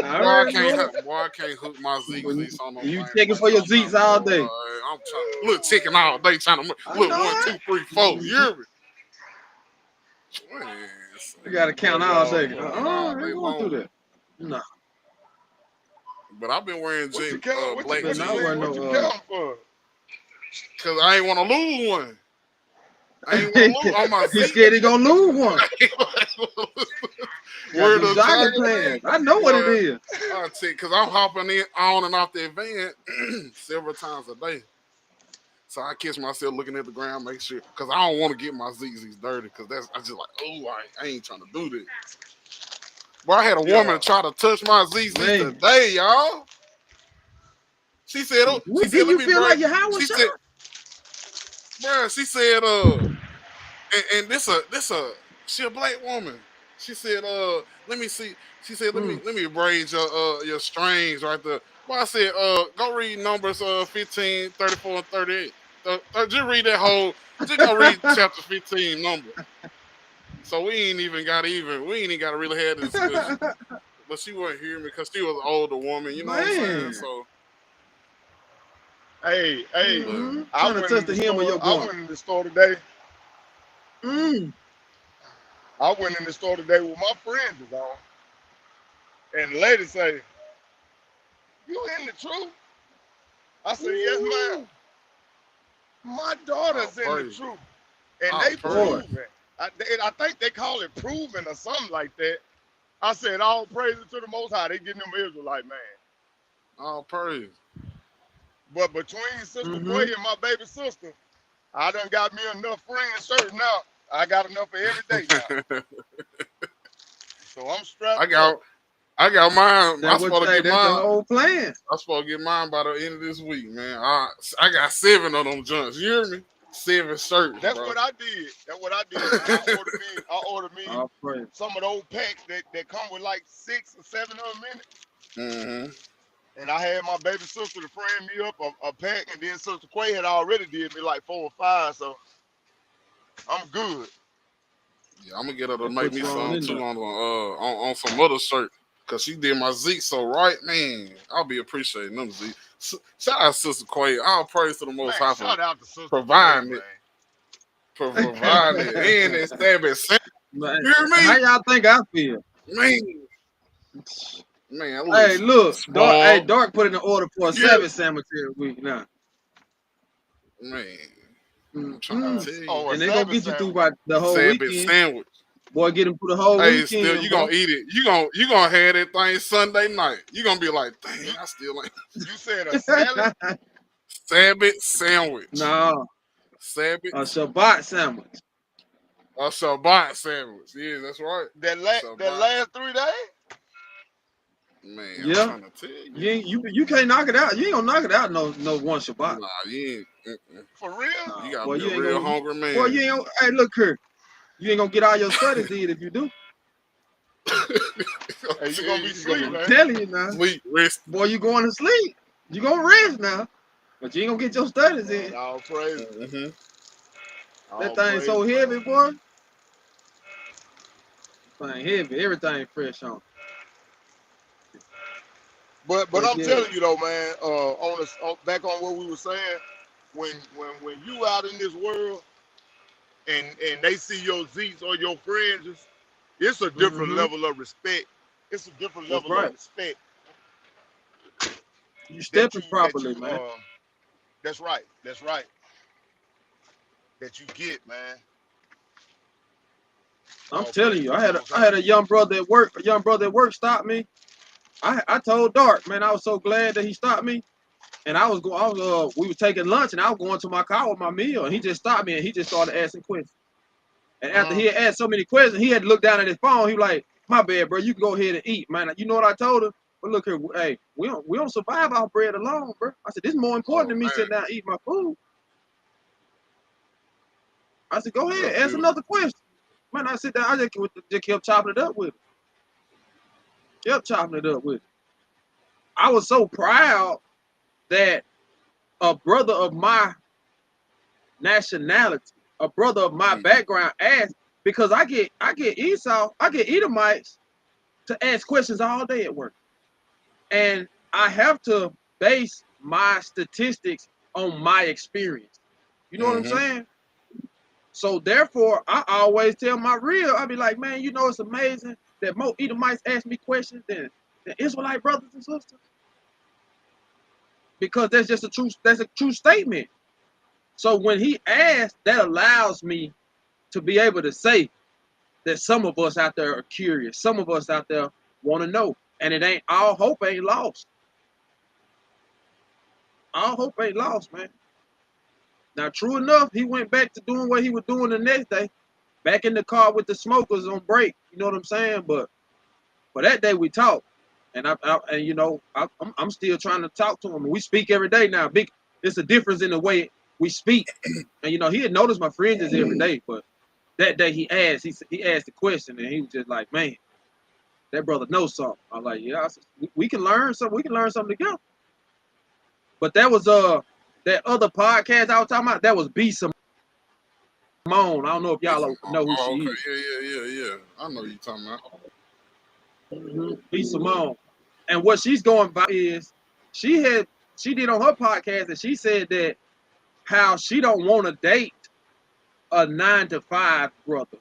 I already know. Boy, I can't hook my Zeeks on them You things. checking for your Zeeks all day. I'm trying checking all day trying to I look know 1, 2, it. 3, 4. You hear me? Man, You gotta count all day. all I day ain't going through long. that. Nah, But I've been wearing What you count? black but not wear jeans What you no. count for? because I ain't want to lose one. I ain't want to lose on my He Zeke. scared he gonna lose one. Where Got them the jogging jogging pants. pants? I know what it Boy, is. I tell you, because I'm hopping in on and off that van several times a day. So I catch myself looking at the ground, make sure, because I don't want to get my ZZs dirty, because I just like, oh, I ain't trying to do that. But I had a woman Yeah. try to touch my ZZ Man, today, y'all. She said, what did let you me feel break. like your house was She shot? said, bruh, she said, and she a black woman. She said, let me see. She said, Mm. let me braid your strings right there. Well, I said, go read numbers 15, 34, and 38. Just read that whole. Just go read chapter 15 number. So we ain't even got to really have this discussion. But she wouldn't hear me because she was an older woman. You know what I'm saying? Man. So, Hey, but I Trying to went touch in the the hem of store. your I garment. went in the store today. Mm. I went in the store today with my friends is on, and the lady say, "You in the truth?" I said, "Yes, ma'am." Ooh. My I'll daughter's in the pray. truth, and I'll they pray. Boy. proven. I think they call it proven or something like that. I said, "All praises to the Most High." They getting them Israelite man. I'll pray. But between Sister Mm-hmm. Quay and my baby sister, I done got me enough friends shirts now. I got enough for every day now. So I'm I strapped up. got I got mine. That was that's the whole plan. I'm supposed to get mine by the end of this week, man. I got 7 of them joints. You hear me? 7 shirts, That's bro. what I did. That's what I did, man. I ordered me I'll pray. some of those packs that come with like 6 or 7 of them in it. Mm-hmm. And I had my baby sister to frame me up a pack, and then Sister Quay had already did me like 4 or 5, so I'm good. Yeah, I'm gonna get her to They make put me you on some in too there. on some other shirt. Cause she did my Zeke so right, man. I'll be appreciating them Zeke. Shout out Sister Quay. All praise to the Most Man, High for shout out to Sister Quay, providing it, man. and that Sabbath sandwich. Man, You hear how me? y'all think I feel? Man, Hey, listen, look, Dark. Hey, small, Dark put in an order for a yeah, Sabbath sandwich every week now. man. I'm trying to Mm-mm. tell you, A And they gonna Sabbath get you through sandwich. by the whole Sabbath weekend. sandwich. Boy, get him through the whole Hey, still weekend, you bro. gonna eat it. You gonna have that thing Sunday night. You gonna be like, You dang, I still ain't you said a salad? Sabbath sandwich. No, Sabbath a Shabbat sandwich. A Shabbat sandwich. Yeah, that's right. That Shabbat. last 3 days. Man, I'm Yeah. trying to tell you. You can't knock it out. You ain't gonna knock it out no one Shabbat. Nah, you ain't. For real? Nah, You gotta boy, be you a ain't real gonna. hungry Boy, man. you ain't. Hey, look here. You ain't gonna get all your studies did if you do. Hey, you gonna be sleep, I'm man. telling you now. Sleep, rest. Boy, you going to sleep. You gonna rest now, but you ain't gonna get your studies in. All praise. Mm-hmm. That All thing so praise, heavy, man. boy. Thing heavy. Everything fresh on. But But I'm yeah. telling you though, man. Back on what we were saying, when you out in this world and they see your Zeeks or your friends, it's a different Mm-hmm. level of respect. It's a different That's level of right. respect You that stepping properly, man. that's right. That's right. That you get, man. I'm All telling praise you, to the Most I High. had a young brother at work. A young brother at work stopped me. I told Dark, man, I was so glad that he stopped me. And we were taking lunch, and I was going to my car with my meal, and he just stopped me, and he just started asking questions. And after he had asked so many questions, he had to look down at his phone. He was like, "My bad, bro. You can go ahead and eat, man." You know what I told him? But look here, hey, we don't survive off bread alone, bro. I said, this is more important Oh than me man, sitting down and eating my food. I said, go ahead, that's ask beautiful. another question. Man, I sit down, I just kept chopping it up with him. Kept chopping it up with him. I was so proud that a brother of my nationality, a brother of my Mm-hmm. background asked, because I get Edomites to ask questions all day at work. And I have to base my statistics on my experience. You know what I'm Mm-hmm. saying? So therefore, I always tell my real, I be like, man, you know, it's amazing that more Edomites ask me questions than Israelite brothers and sisters. Because that's a true statement. So when he asked, that allows me to be able to say that some of us out there are curious. Some of us out there want to know. And it ain't all hope ain't lost. All hope ain't lost, man. Now, true enough, he went back to doing what he was doing the next day, back in the car with the smokers on break. You know what I'm saying? But that day we talked, and I'm still trying to talk to him. We speak every day now. It's a difference in the way we speak. And he had noticed my fringes every day, but that day he asked the question, and he was just like, man, that brother knows something. I'm like, yeah, I said, we can learn something. We can learn something together. But that was that other podcast I was talking about. That was B Simone. I don't know if y'all know who she Oh, okay. is. Yeah. I know you talking about. B Simone. And what she's going by is she did on her podcast, and she said that how she don't want to date a 9 to 5 brother.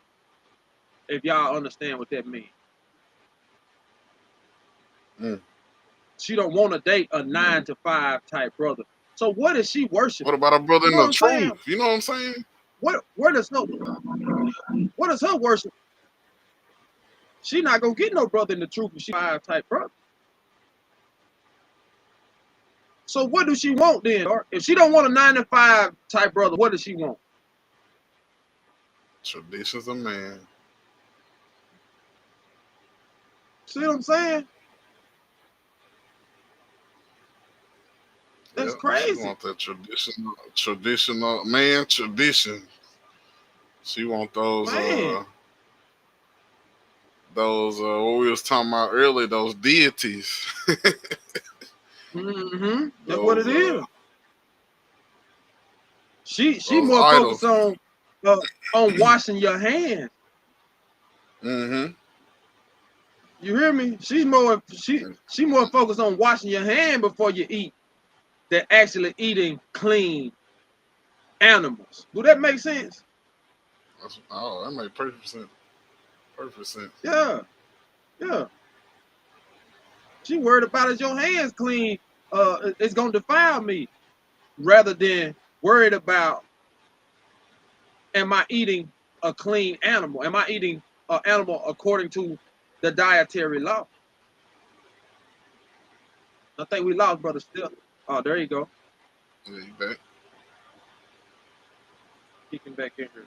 If y'all understand what that means. Mm. She don't want to date a 9 to 5 type brother. So what is she What worshiping? about a brother You in know what the I'm saying? truth? You know what I'm saying? What is her worship? She not gonna get no brother in the truth if she 5 type brother. So what does she want then? Or if she don't want a 9 to 5 type brother, what does she want? Traditions of man. See what I'm saying? That's Yeah, she crazy. want that traditional man tradition. She want Man. those what we was talking about earlier, those deities. That's what those it is. She those more focused idols. on washing your hands. Mm-hmm. You hear me? She more focused on washing your hand before you eat than actually eating clean animals. Do that make sense? That made perfect sense. Perfect sense. Yeah, yeah. She worried about is your hands clean. It's gonna defile me, rather than worried about am I eating a clean animal? Am I eating an animal according to the dietary law? I think we lost, brother. Still. Oh, there you go. Yeah, you bet. He can back in here.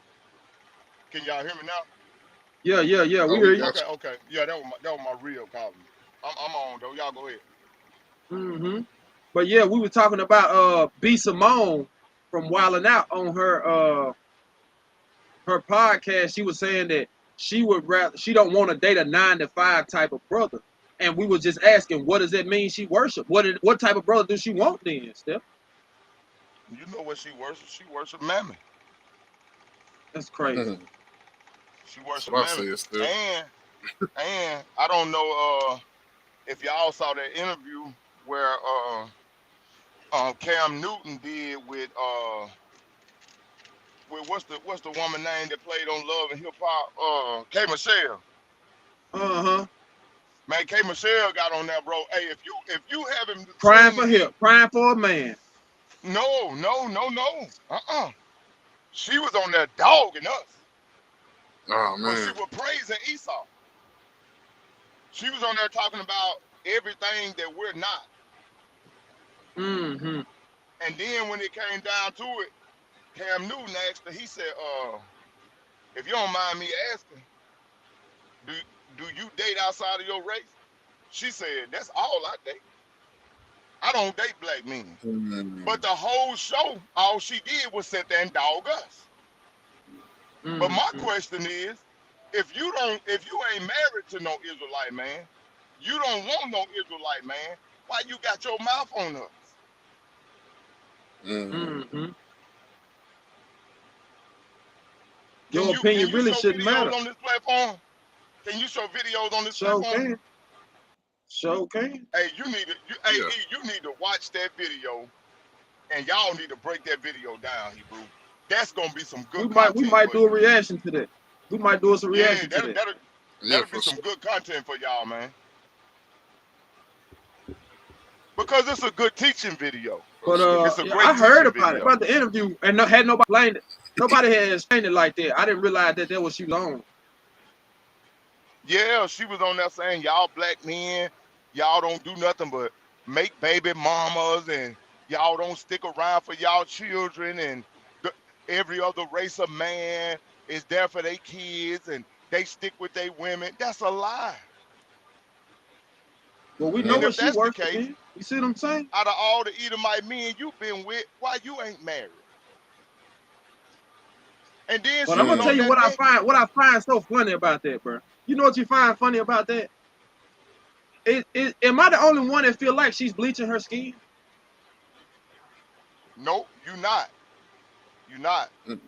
Can y'all hear me now? Yeah, Oh, we we hear you. got Okay, okay. Yeah, that was my real calling. I'm on though. Y'all go ahead. hmm But yeah, we were talking about B Simone from Wildin' Out on her podcast. She was saying that she don't want to date a 9 to 5 type of brother. And we were just asking, what does that mean she worship? What type of brother does she want then, Steph? You know what she worships? She worships Mammon. That's you. crazy. She That's worships what I Mammon. said, still. And I don't know if y'all saw that interview where Cam Newton did with what's the woman name that played on Love and Hip Hop? K Michelle. Uh-huh. Man, K Michelle got on there, bro. Hey, if you haven't Crying seen for it, help, crying for a man. no. She was on there dogging us, Oh but she man. was praising Esau. She was on there talking about everything that we're not. Mm-hmm. And then when it came down to it, Cam Newton asked her, he said, if you don't mind me asking, do do you date outside of your race? She said, that's all I date. I don't date black men. Mm. But the whole show, all she did was sit there and dog us. But my Mm-hmm. question is, if you ain't married to no Israelite man, you don't want no Israelite man, why you got your mouth on us? Mm. Mm-hmm. Can Your you can opinion you really show shouldn't videos matter. on this platform? Can you show videos on this Sure platform? can. Sure can. Hey, hey Yeah. E, you need to watch that video, and y'all need to break that video down, Hebrew. That's gonna be some good We content might for do a you. reaction to that. We might do us a Yeah, reaction to that. Yeah, that'll be for some sure. good content for y'all, man. Because it's a good teaching video. For But sure. It's a yeah, I great heard teaching about it, video. about the interview, and had nobody explained it. Nobody had explained it like that. I didn't realize that was she was on. Yeah, she was on there saying y'all black men, y'all don't do nothing but make baby mamas, and y'all don't stick around for y'all children, and the, every other race of man is there for their kids, and they stick with their women. That's a lie. Well, we know And Mm. what if she that's the worship case, in. You see what I'm saying? out of all the Edomite men you've been with, why you ain't married? And then But she I'm went gonna tell on Mm. you that next. what I find so funny about that, bro. You know what you find funny about that? Am I the only one that feel like she's bleaching her skin? Nope, you not. You not. Mm.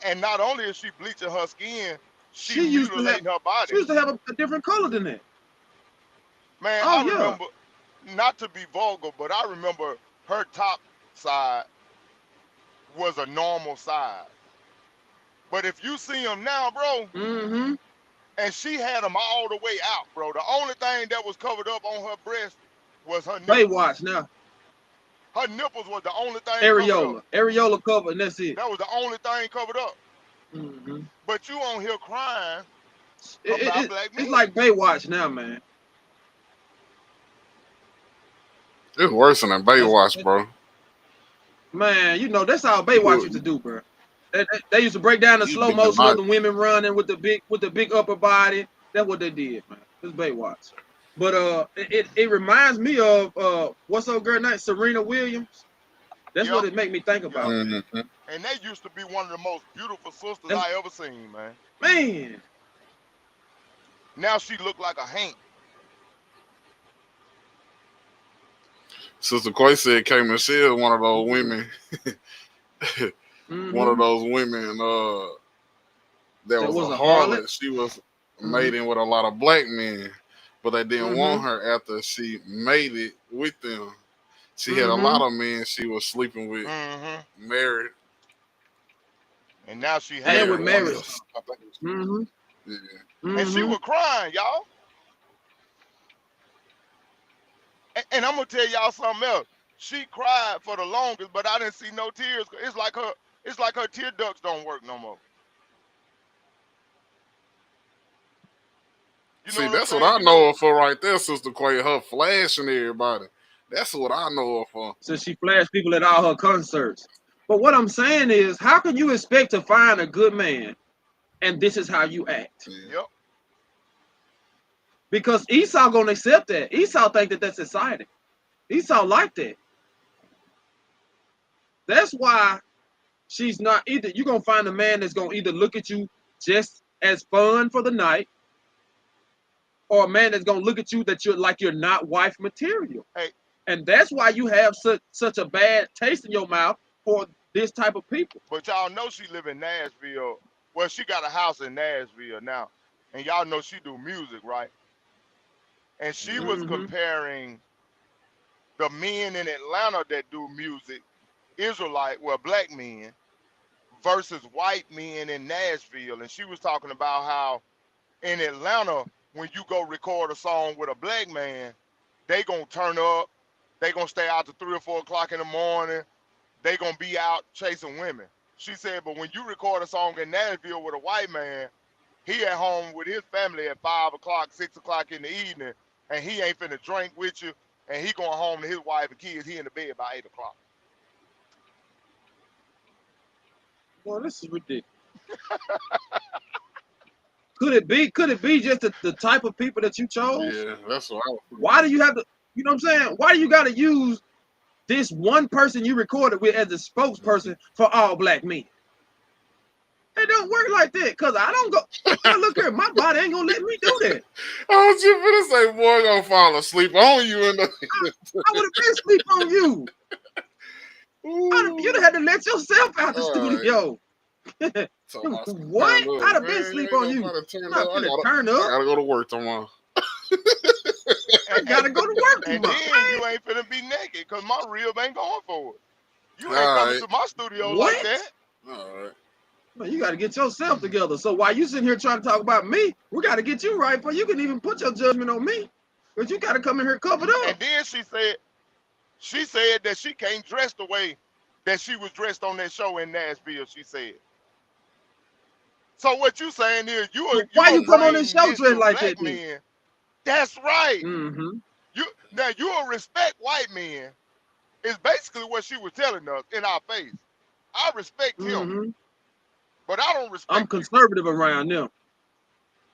And not only is she bleaching her skin, she She used to have mutilating her she body. used to have a different color than that. Man, Oh I yeah. remember, not to be vulgar, but I remember her top side was a normal size. But if you see them now, bro, Mm-hmm. and she had them all the way out, bro. The only thing that was covered up on her breast was her nipples. Baywatch now. Her nipples was the only thing covered up. Areola cover, and that's it. That was the only thing covered up. Mm-hmm. But you on here crying about black It's men. like Baywatch now, man. It's worse than That's, Baywatch, bro. man, you know that's all Baywatch used to You, do, bro. They used to break down the you slow be motion of denied. the women running with the big upper body. That's what they did, man. It's Baywatch. But it reminds me of what's her girl name? Serena Williams. That's Yep, what it make me think yep. about, man. Mm-hmm. And they used to be one of the most beautiful sisters That's, I ever seen, man. man. Now she look like a Hank. Sister Quay said K Michelle, one of those women, one of Mm-hmm. those women that That was a was a harlot. harlot. She was Mm-hmm. mating with a lot of black men, but they didn't Mm-hmm. want her after she mated with them. She had a Mm-hmm. lot of men she was sleeping with, Mm-hmm. married, And now she And having with married one marriage. babies. else. I think it was, Mm-hmm. yeah. And she Mm-hmm. was crying, y'all. And I'm gonna tell y'all something else. She cried for the longest, but I didn't see no tears. It's like her tear ducts don't work no more. You know See, what I'm that's what saying? I know her for right there, Sister Quay. Her flashing everybody. That's what I know her for. So she flashed people at all her concerts. But what I'm saying is, how can you expect to find a good man and this is how you act. Yeah. Yep. Because Esau gonna accept that. Esau think that that's exciting. Esau like that. That's why she's not either. You're gonna find a man that's gonna either look at you just as fun for the night, or a man that's gonna look at you that you're not wife material. Hey, And that's why you have such a bad taste in your mouth for this type of people. but y'all know she live in Nashville. Well, she got a house in Nashville now, and y'all know she do music, right? And she Yeah. was Mm-hmm. comparing the men in Atlanta that do music, Israelite, well, black men, versus white men in Nashville. And she was talking about how in Atlanta, when you go record a song with a black man, they gonna turn up, they gonna stay out to 3 or 4 o'clock in the morning, they gonna be out chasing women. She said, but when you record a song in Nashville with a white man, he at home with his family at 5 o'clock, 6 o'clock in the evening, and he ain't finna drink with you, and he going home to his wife and kids. He in the bed by 8 o'clock. Well, this is ridiculous. Could it be just the type of people that you chose? Yeah, that's what I was Why do thinking. you have to, you know what I'm saying? Why do you gotta use this one person you recorded with as a spokesperson for all black men? It don't work like that. Cause I don't go, man, look here, my body ain't gonna let me do that. I was just gonna say, boy, gonna fall asleep on you in the. I would have been sleep on you. You'd have had to let yourself out the All right. studio. So my What? turn up, I'd have been man. You sleep ain't on gonna you. about to turn I'm not up. finna turn I up. gotta go to work tomorrow. I gotta go to work And tomorrow. then you ain't finna be naked because my rib ain't going for it. You ain't All coming right. to my studio like What? that. All right. Man, you gotta get yourself together. So while you sitting here trying to talk about me, we gotta get you right before you can even put your judgment on me. But you gotta come in here covered And up. then she said that she can't dress the way that she was dressed on that show in Nashville, she said. So what you saying is So you why are you come on Mm-hmm. this bring show this dressed to like that black then? men. That's right. Mm-hmm. You respect white men is basically what she was telling us in our face. I respect him, Mm-hmm. but I don't I'm respect you. conservative around them.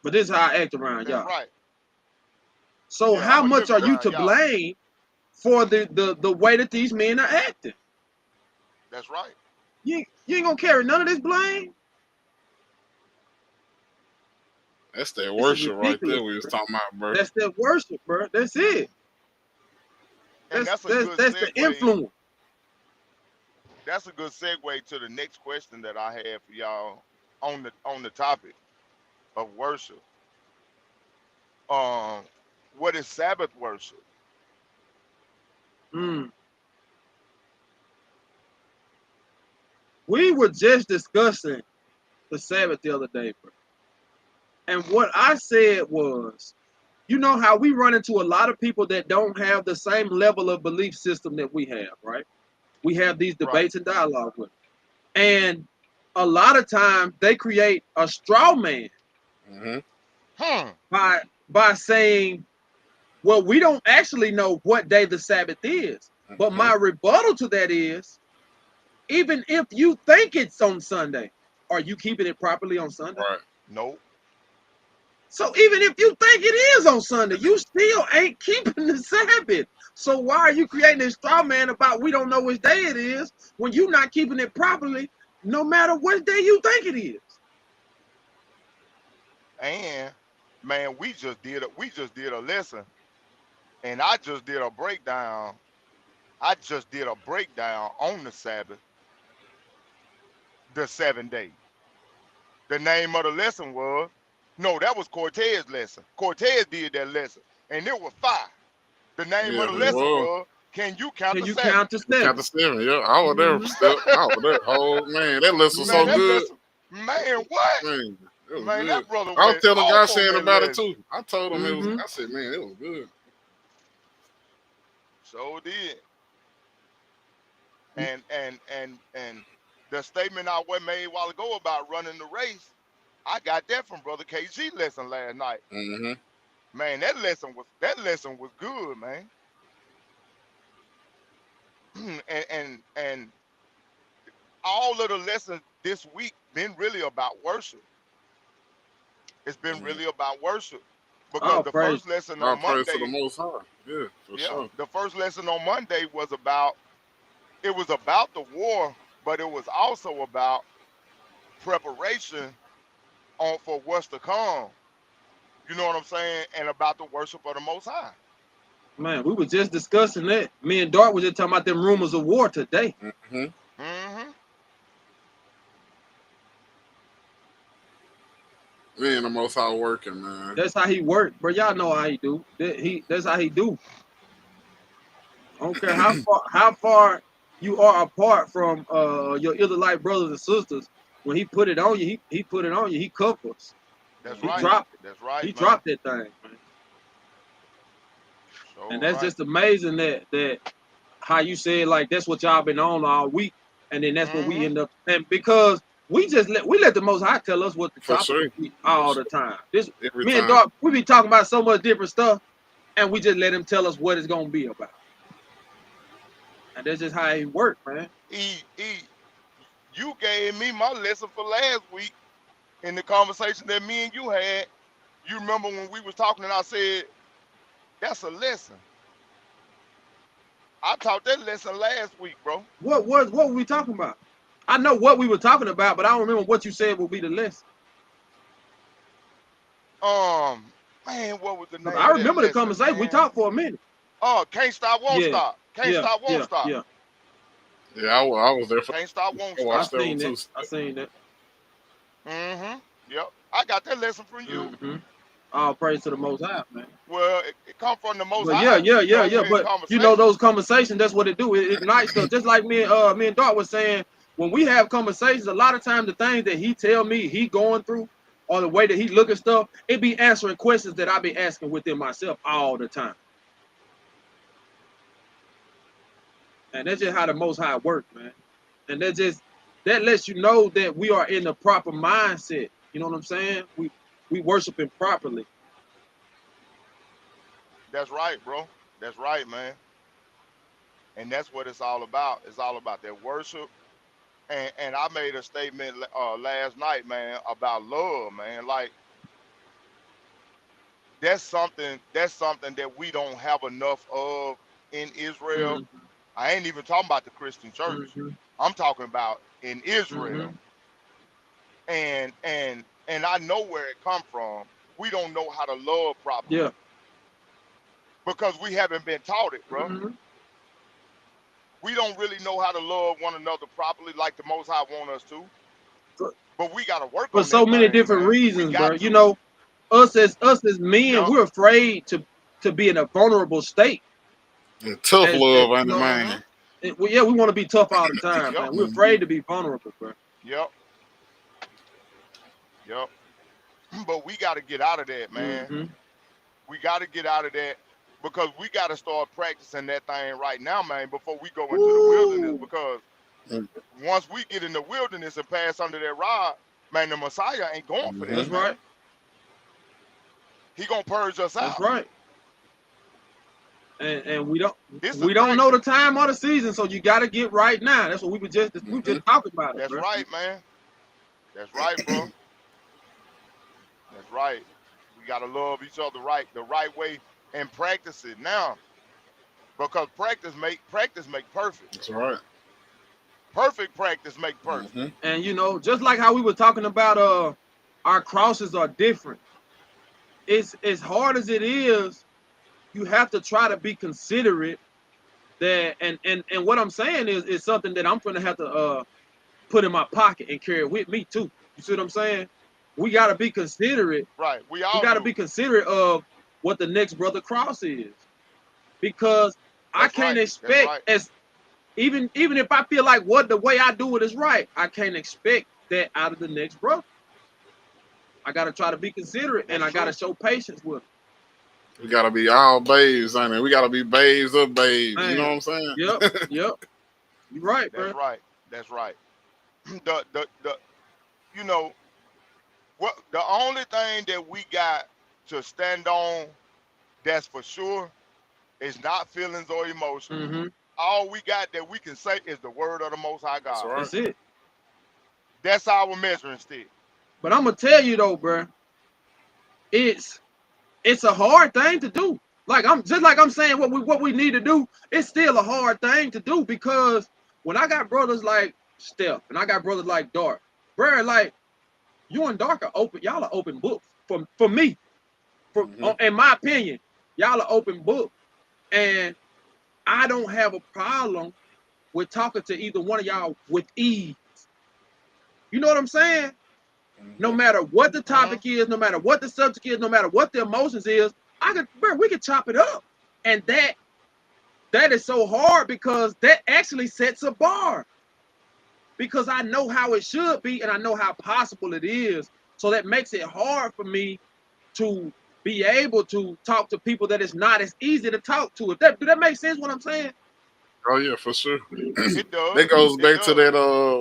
But this is how I act around That's y'all. right. So Yeah, I'm how a much nigga are you around to y'all. blame for the way that these men are acting? That's right. You ain't gonna carry none of this blame? That's that This is worship right ridiculous, there we was bro. talking about, bro. That's their worship, bro. That's it. And That's that's a that's good that's the segue. influence. That's a good segue to the next question that I have for y'all on the topic of worship. Um, what is Sabbath worship? Mm. We were just discussing the Sabbath the other day, bro. And what I said was, you know how we run into a lot of people that don't have the same level of belief system that we have, right? We have these Right. debates and dialogue with them. And a lot of times they create a straw man Mm-hmm. Hmm. by by saying, well, we don't actually know what day the Sabbath is. But Mm-hmm. my rebuttal to that is, even if you think it's on Sunday, are you keeping it properly on Sunday? Right. Nope. So even if you think it is on Sunday, you still ain't keeping the Sabbath. So why are you creating this straw man about we don't know which day it is when you're not keeping it properly, no matter what day you think it is? And man, we just did a lesson, and I just did a breakdown. I just did a breakdown on the Sabbath, the 7 days. The name of the lesson was no, that was Cortez's lesson. Cortez did that lesson, and it was fire. The name of Yeah, the it lesson was. was Can you count Can the you seven? count to You got seven? the 7. Yeah, I was there. Mm-hmm. Still, I was there. Oh man, that list was Man, so Mm-hmm. that good. lesson, man, what? Man, it was Man, good. that brother I was went telling off God on saying that about it lesson. too. I told him it was. Mm-hmm. I said, man, it was good. So did. And the statement I made a while ago about running the race, I got that from Brother KG lesson last night. Mm-hmm. Man, that lesson was good, man. and all of the lessons this week been really about worship. It's been Mhm. really about worship. Because All the praise. first lesson All on praise to the Monday, Most High. Yeah, for yeah, sure. the first lesson on Monday was about, it was about the war, but it was also about preparation on for what's to come. You know what I'm saying? And about the worship of the Most High. Man, we were just discussing that. Me and Dart was just talking about them rumors of war today. Hmm. Mm-hmm. Me and the Most High working, man. That's how he worked, bro. Y'all know how he do. That's how he do. I don't care how far you are apart from your Israelite brothers and sisters. When he put it on you, he put it on you. He covers. That's He Hmm. right. dropped it. That's right, He man. dropped that thing, man. And So that's right. just amazing that how you said like that's what y'all been on all week, and then that's what we Mm-hmm. end up, and because we let the Most High tell us what the For topic sure. will be For all sure. the time. This Every me and time. Doc, we be talking about so much different stuff, and we just let him tell us what it's gonna be about, and that's just how he work, man. E, you gave me my lesson for last week in the conversation that me and you had. You remember when we was talking and I said, that's a lesson. I taught that lesson last week, bro. What were we talking about? I know what we were talking about, but I don't remember what you said will be the lesson. Um, man, what was the 'Cause name I of that remember the lesson, conversation. We man? talked for a minute. Oh, can't stop, won't Yeah, stop. Can't yeah, stop, won't yeah, stop. yeah. Yeah, I was there for. Can't stop, won't I I stop. watched that one seen too. that. I seen that. Mm-hmm. Yep. I got that lesson from you. Mm-hmm. All praise to the Most High, man. Well, it come from the Most But yeah, High, yeah, you yeah, know, yeah. in But you know conversation. those conversations, that's what it do. It ignites stuff. Just like me and Dart was saying, when we have conversations, a lot of times the things that he tell me he going through, or the way that he look at stuff, it be answering questions that I be asking within myself all the time. And that's just how the Most High work, man. And that lets you know that we are in the proper mindset. You know what I'm saying? We worshiping properly. That's right, bro. That's right, man. And that's what it's all about. It's all about that worship. And I made a statement last night, man, about love, man. Like that's something that we don't have enough of in Israel. Mm-hmm, I ain't even talking about the Christian church. mm-hmm, I'm talking about in mm-hmm. Israel. And I know where it come from. We don't know how to love properly Yeah. because we haven't been taught it, bro. Mm-hmm. We don't really know how to love one another properly like the Most High want us to. But we got to work For on so that many thing, different man. We reasons, bro. got You to. know, us as men, Yup. we're afraid to be in a vulnerable state. And tough As love, you ain't it, know, Mm-hmm. man? yeah, we want to be tough all the time, Yup. man. We're Hmm. afraid to be vulnerable, bro. Yup. Yup. But we got to get out of that, man. Mm-hmm. We got to get out of that because we got to start practicing that thing right now, man, before we go into the wilderness. Woo! Because once we get in the wilderness and pass under that rod, man, the Messiah ain't going for Hmm. That's that, right. man. He gonna purge us That's out. right. And we don't This is we don't know the practice. time or the season, so you got to get right now. That's what we Hmm. just talking about it, That's bro. right, man. That's right, bro. That's right. We gotta love each other right, the right way, and practice it now. Because practice make perfect. That's right. Perfect practice make perfect. Hmm. And you know, just like how we were talking about, our crosses are different. It's as hard as it is, you have to try to be considerate. That and what I'm saying is something that I'm gonna have to put in my pocket and carry with me too. You see what I'm saying? We gotta be considerate. Right. We We all gotta do. be considerate of what the next brother cross is, because I That's can't right. That's expect, right. as even if I feel like what the way I do it is right, I can't expect that out of the next brother. I gotta try to be considerate, and That's I gotta true. show patience with We gotta be all babes, ain't it? We gotta be babes of babes. them. You know Man, what I'm saying? yep, yep. You're right, That's bro. right. That's right. The you know what the only thing that we got to stand on that's for sure is not feelings or emotions. Mm-hmm. All we got that we can say is the word of the most high That's God. right. That's it. That's our measuring stick. But I'm gonna tell you though, bro. it's a hard thing to do. Like I'm saying what we need to do, it's still a hard thing to do because when I got brothers like Steph and I got brothers like Dark, bro, like you and Dark are open, y'all are open books for me. Mm-hmm. In my opinion, y'all are open book. And I don't have a problem with talking to either one of y'all with ease. You know what I'm saying? No Mm-hmm. matter what the Mm-hmm. topic is, no matter what the subject is, no matter what the emotions is, we can chop it up. And that is so hard because that actually sets a bar. Because I know how it should be and I know how possible it is. So that makes it hard for me to be able to talk to people that it's not as easy to talk to. Do that make sense what I'm saying? Oh yeah, for sure. It does. That goes It back to does. that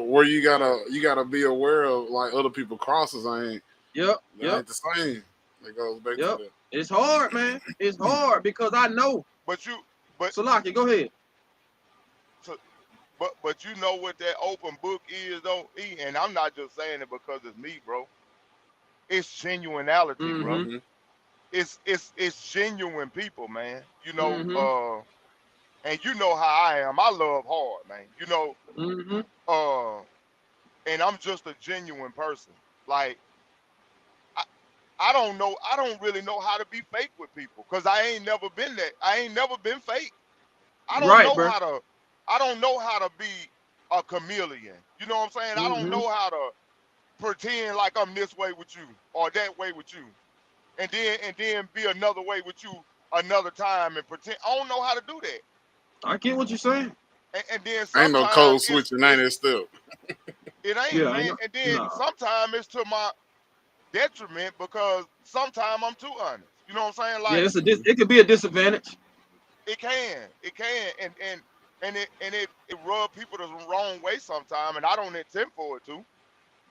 where you gotta be aware of like other people crosses Yep, that yep, ain't the same. That goes back to yep. that. It's hard, man. It's hard because I know. But you, but Salaki, go ahead. so, but you know what that open book is though, E. And I'm not just saying it because it's me, bro. It's genuinality, bro. Mm-hmm. Mm-hmm. It's genuine people, man. Mm-hmm. And you know how I am. I love hard, man. Mm-hmm. Uh, and I'm just a genuine person. Like I, I don't know. I don't really know how to be fake with people because I ain't never been that. I ain't never been fake. I don't Right, know bro. how to. I don't know how to be a chameleon. You know what I'm saying? I don't Mm-hmm. know how to pretend like I'm this way with you or that way with you, and then be another way with you another time and pretend. I don't know how to do that. I get what you're saying. And then Ain't no sometimes code switching, ain't it still? it ain't, Yeah, I man. know. And then No. sometimes it's to my detriment because sometimes I'm too honest. You know what I'm saying? Yeah, Like it could be a disadvantage. it can, and it rub people the wrong way sometimes, and I don't intend for it to,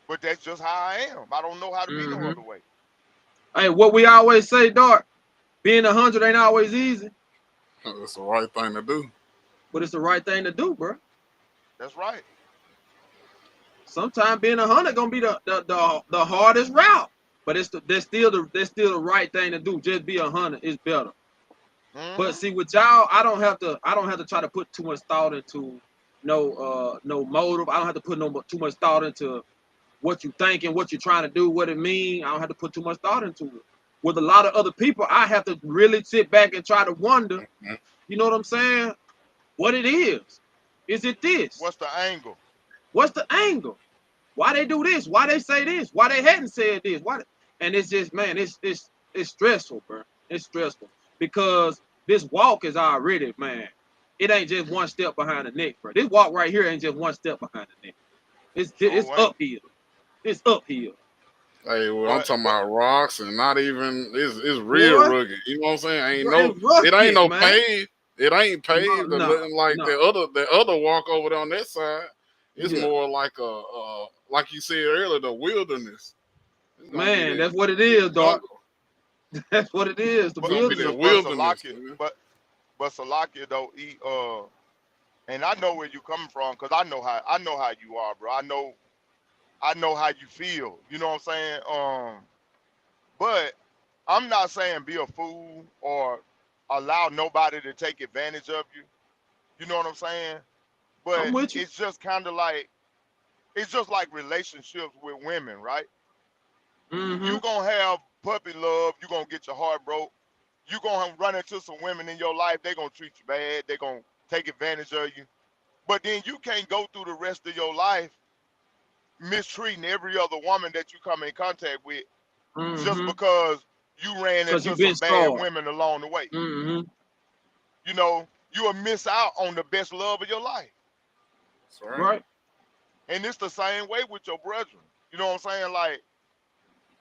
but that's just how I am. I don't know how to be no Mm-hmm. other way. Hey, what we always say, Dark, being 100 ain't always easy, That's the right thing to do. but it's the right thing to do, bro. That's right. Sometimes being 100 gonna be the hardest route, but that's still the right thing to do. Just be 100 is better. But Hmm. see, with y'all, I don't have to try to put too much thought into no motive. I don't have to put too much thought into what you thinking, what you're trying to do, what it mean. I don't have to put too much thought into it. With a lot of other people, I have to really sit back and try to wonder. Mhm. You know what I'm saying? What it is? Is it this? What's the angle? What's the angle? Why they do this? Why they say this? Why they hadn't said this? Why? And it's just, man, it's stressful, bro. It's stressful because this walk is already, man. It ain't just one step behind the neck, bro. This walk right here ain't just one step behind the neck. It's Sure ain't. uphill. It's uphill. Hey, well, I'm But talking but about rocks and not even it's real Boy, rugged. You know what I'm saying? Ain't bro, no it's it ain't rugged, no man. paved. It ain't No, paved or no, nothing like no. the other walk over there on that side. It's Yeah, more like like you said earlier, the wilderness. It's gonna be man, that that's what it is, dog. jungle. That's what it is. The It's but gonna be wilderness, that bro. wilderness, Salakia, man. but Salakia though, and I know where you coming from because I know how you are, bro. I know how you feel. You know what I'm saying? But I'm not saying be a fool or allow nobody to take advantage of you. You know what I'm saying? I'm But with you. it's just like relationships with women, right? Mm-hmm. You gonna have puppy love. You gonna get your heart broke. You gonna run into some women in your life. They gonna treat you bad. They gonna take advantage of you. But then you can't go through the rest of your life mistreating every other woman that you come in contact with just Mm-hmm. because you ran Cause into you've been some bad scarred. women along the way. Mm-hmm. You'll miss out on the best love of your life. That's right. Right. And it's the same way with your brethren. You know what I'm saying? Like,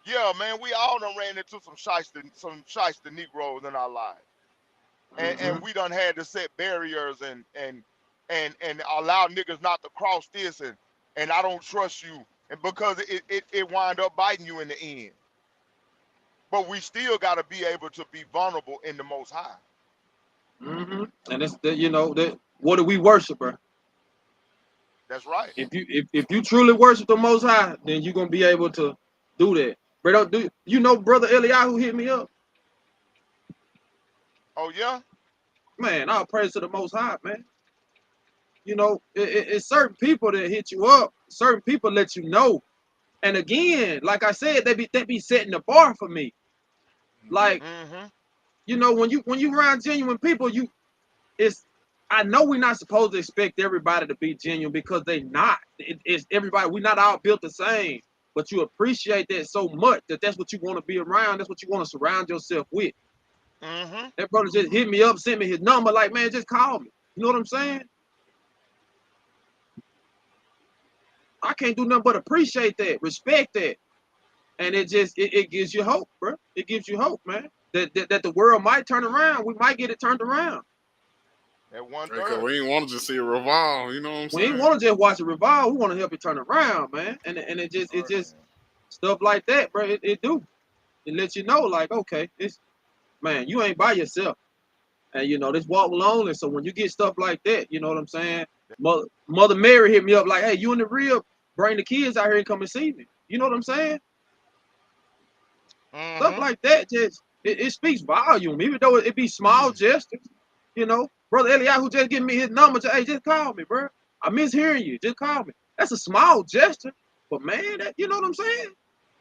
yeah, man, we all done ran into some shyster Negroes in our lives. And Mm-hmm. we done had to set barriers and allow niggas not to cross this and I don't trust you. And because it wind up biting you in the end. But we still gotta be able to be vulnerable in the most high. Mm-hmm. And it's that that what do we worship, bro? That's right. If you truly worship the Most High, then you're gonna be able to do that, Bro, do you know Brother Eliyahu hit me up? Oh yeah. Man, I'll praise to the Most High, man. You know, it's certain people that hit you up. Certain people let you know. And again, like I said, they be setting the bar for me. Like, Mm-hmm. you know, when you around genuine people, it's I know we're not supposed to expect everybody to be genuine because they not. It's everybody. We're not all built the same. But you appreciate that so much that that's what you want to be around. That's what you want to surround yourself with. Mm-hmm. That brother just hit me up, sent me his number. Like, man, just call me. You know what I'm saying? I can't do nothing but appreciate that, respect that, and it gives you hope, bro. It gives you hope, man. That the world might turn around. We might get it turned around. At one Because third. we ain't want to just see it revolve. You know what I'm We ain't saying? want to just watch it revolve. We want to help it turn around, man. And it just Man. stuff like that, bro. It do. It lets you know, like, okay, it's man, you ain't by yourself, and you know this walk lonely. So when you get stuff like that, you know what I'm saying. Mother Mary hit me up like, hey, you in the real? Bring the kids out here and come and see me. You know what I'm saying? Stuff Mm-hmm. like that just it speaks volume, even though it be small gestures. You know, brother Eliyahu just give me his number. Hey, just call me, bro. I miss hearing you. Just call me. That's a small gesture, but man, you know what I'm saying?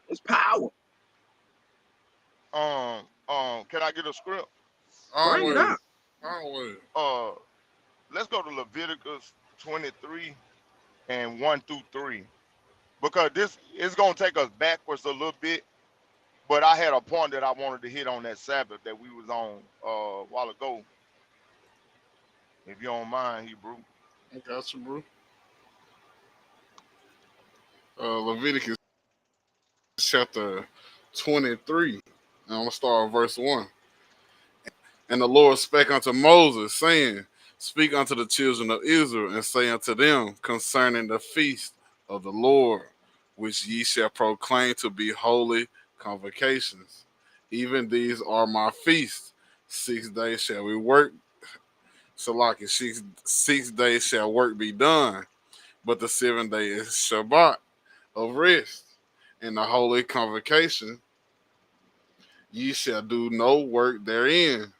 It's power. Can I get a script? Bring it Always. out. Always. Uh, let's go to Leviticus 23 and 1 through 3 because this is gonna take us backwards a little bit. But I had a point that I wanted to hit on that Sabbath that we was on a while ago. If you don't mind, Hebrew. I got you, bro. Leviticus chapter 23. And I'm going to start at verse 1. And the Lord spake unto Moses, saying, Speak unto the children of Israel, and say unto them concerning the feast of the Lord, which ye shall proclaim to be holy convocations. Even these are my feasts. 6 days shall we work. So like it, six days shall work be done, but the 7 day is Shabbat of rest. In the holy convocation, ye shall do no work therein.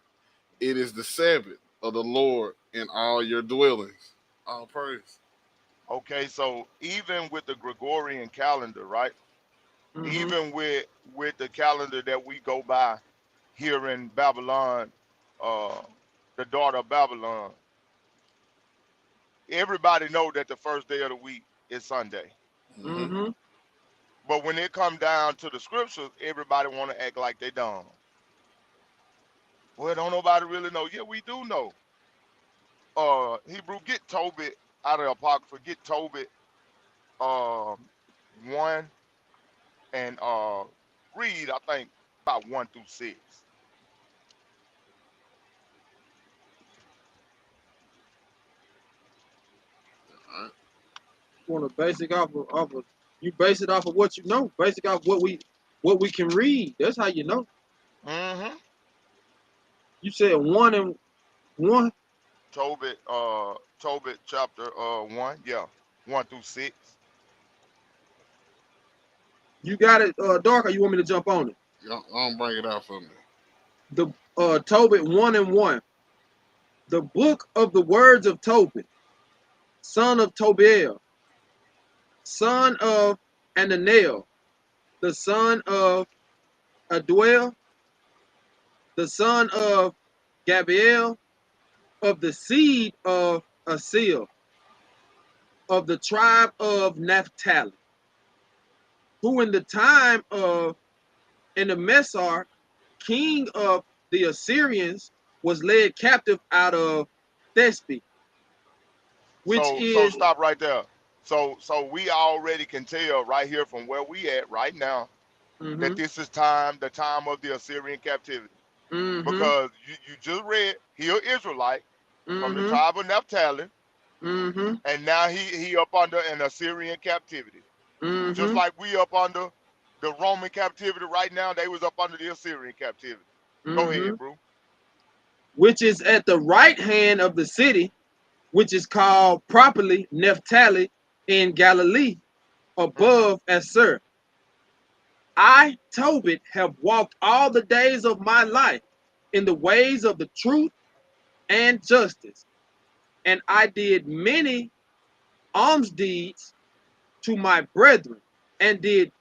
It is the Sabbath of the Lord in all your dwellings. All praise. Okay, so even with the Gregorian calendar, right? Mm-hmm. Even with the calendar that we go by here in Babylon, uh, the daughter of Babylon, everybody know that the first day of the week is Sunday. Mm-hmm. Mm-hmm. But when it come down to the scriptures, everybody want to act like they dumb. Well, don't nobody really know. Yeah, we do know. Hebrew, get Tobit out of the Apocrypha. Get Tobit um, 1 and read, I think, about 1 through 6. All right. Want to base it off of you base it off of what you know. Basic off what we can read. That's how you know. Mm-hmm. You said 1 and 1. Tobit chapter 1, yeah, 1 through 6. You got it, dark, or you want me to jump on it? Don't bring it out for me. The Tobit 1 and 1. The book of the words of Tobit, son of Tobiel, son of Ananiel, the son of Aduel, the son of Gabriel, of the seed of Asil, of the tribe of Naphtali, who in the time of Enemessar, king of the Assyrians, was led captive out of Thespi, which So is stop right there. So we already can tell right here from where we at right now that mm-hmm, this is the time of the Assyrian captivity. mm-hmm, Because you just read he an Israelite from the mm-hmm, tribe of Naphtali, mm-hmm, and now he up under an Assyrian captivity. Just mm-hmm, like we up under the Roman captivity right now, they was up under the Assyrian captivity. Go mm-hmm, ahead, bro. which is at the right hand of the city, which is called properly Naphtali in Galilee, Mm-hmm. above Assur. I, Tobit, have walked all the days of my life in the ways of the truth and justice, and I did many alms deeds to my brethren, and did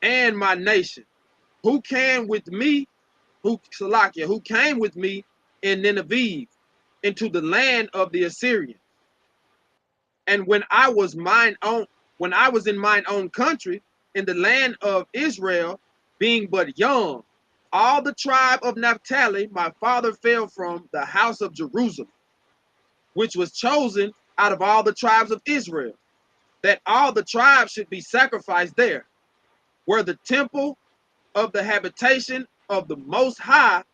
and my nation, who came with me, who came with me in Nineveh into the land of the Assyrians. And when I was in mine own country, in the land of Israel, being but young, all the tribe of Naphtali my father fell from the house of Jerusalem, which was chosen out of all the tribes of Israel, that all the tribes should be sacrificed there, where the temple of the habitation of the Most High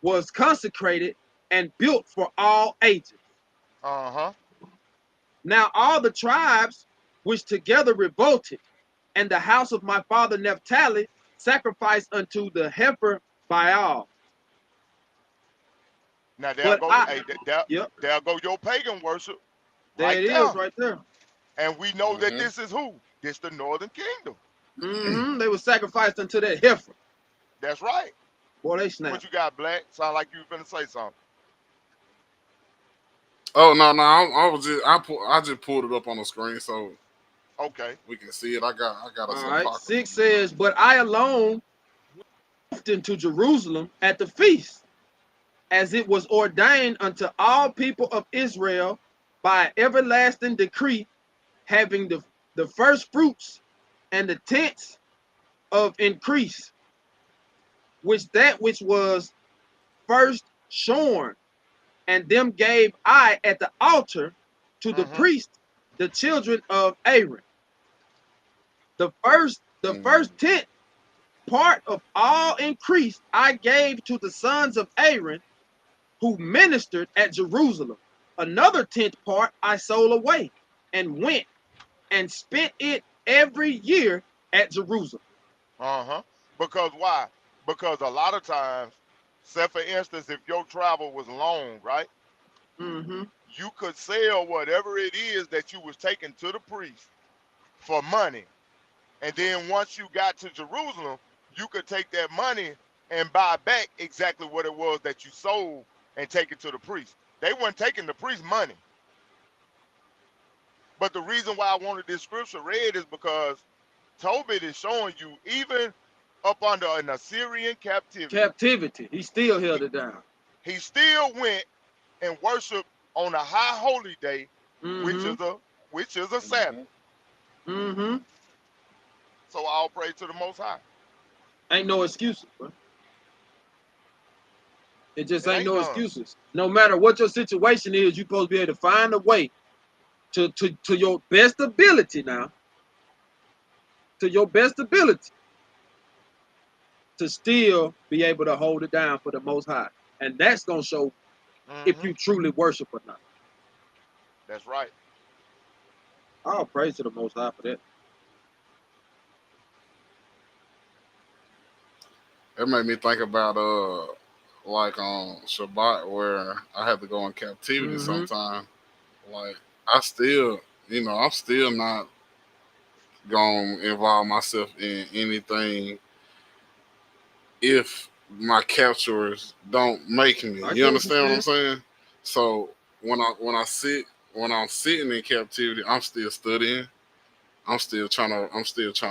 was consecrated and built for all ages. Uh-huh. Now all the tribes which together revolted, and the house of my father Naphtali sacrificed unto the heifer Baal. Now there But go, I, hey, there, yep, there go your pagan worship there right it is there. right there. And we know that Mm-hmm. this is who? This the Northern Kingdom. They were sacrificed unto that heifer. That's right. Boy, they What snapped. you got, Black? Sound like you finna say something. Oh no, I just pulled it up on the screen so Okay. we can see it. I got us All a right. apocryphal. 6 says, but I alone went into Jerusalem at the feast, as it was ordained unto all people of Israel by everlasting decree, having the first fruits and the tenths of increase, which was first shorn, and them gave I at the altar to the Mm-hmm. priest, the children of Aaron. The first Mm. tenth part of all increase I gave to the sons of Aaron who ministered at Jerusalem. Another tenth part I sold away and went and spent it every year at Jerusalem. Uh-huh. Because why? Because a lot of times, say for instance, if your travel was long, right? Mm-hmm. You could sell whatever it is that you was taking to the priest for money. And then once you got to Jerusalem, you could take that money and buy back exactly what it was that you sold and take it to the priest. They weren't taking the priest money. But the reason why I wanted this scripture read is because Tobit is showing you, even up under an Assyrian captivity, Captivity. He still he, held it down. he still went and worshiped on a high holy day, which Mm-hmm. is a which is a Mm-hmm. Sabbath. Mm-hmm. So all praise to the Most High. Ain't no excuses, bro. It just It ain't ain't no none. excuses. No matter what your situation is, you're supposed to be able to find a way to your best ability now, to your best ability, to still be able to hold it down for the Most High. And that's going to show if Hmm. you truly worship or not. That's right. I'll praise to the Most High for that. It made me think about like on Shabbat where I had to go in captivity Mm-hmm. sometime. Like I still, I'm still not gonna involve myself in anything if my captors don't make me. I You get what you're understand what I'm saying. saying? So when I'm sitting in captivity, I'm still studying. I'm still trying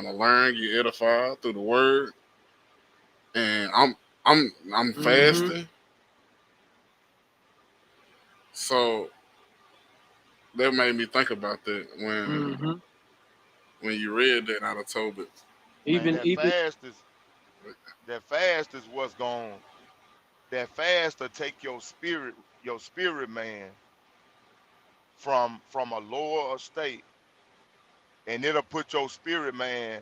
to learn, get edified through the word, and I'm Mm-hmm. fasting. So that made me think about that Mm-hmm. when you read that out of Tobit. Man, Even even that fast is what's going. That fast to take your spirit man from a lower estate, and it'll put your spirit man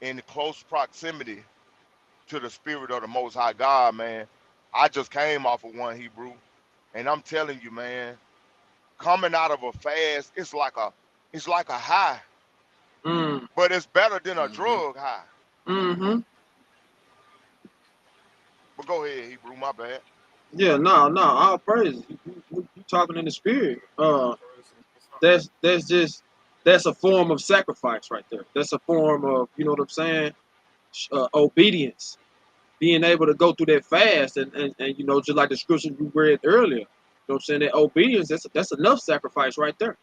in close proximity to the spirit of the Most High God, man. I just came off of one, Hebrew, and I'm telling you, man, coming out of a fast, it's like a high, mm, but it's better than a Hmm. drug high. mm-hmm. But go ahead, Hebrew, my bad. Yeah, no, all praise. You talking in the spirit. That's just. That's a form of sacrifice right there. That's a form of, you know what I'm saying, obedience. Being able to go through that fast and you know, just like the scripture you read earlier, you know what I'm saying, that obedience, that's enough sacrifice right there.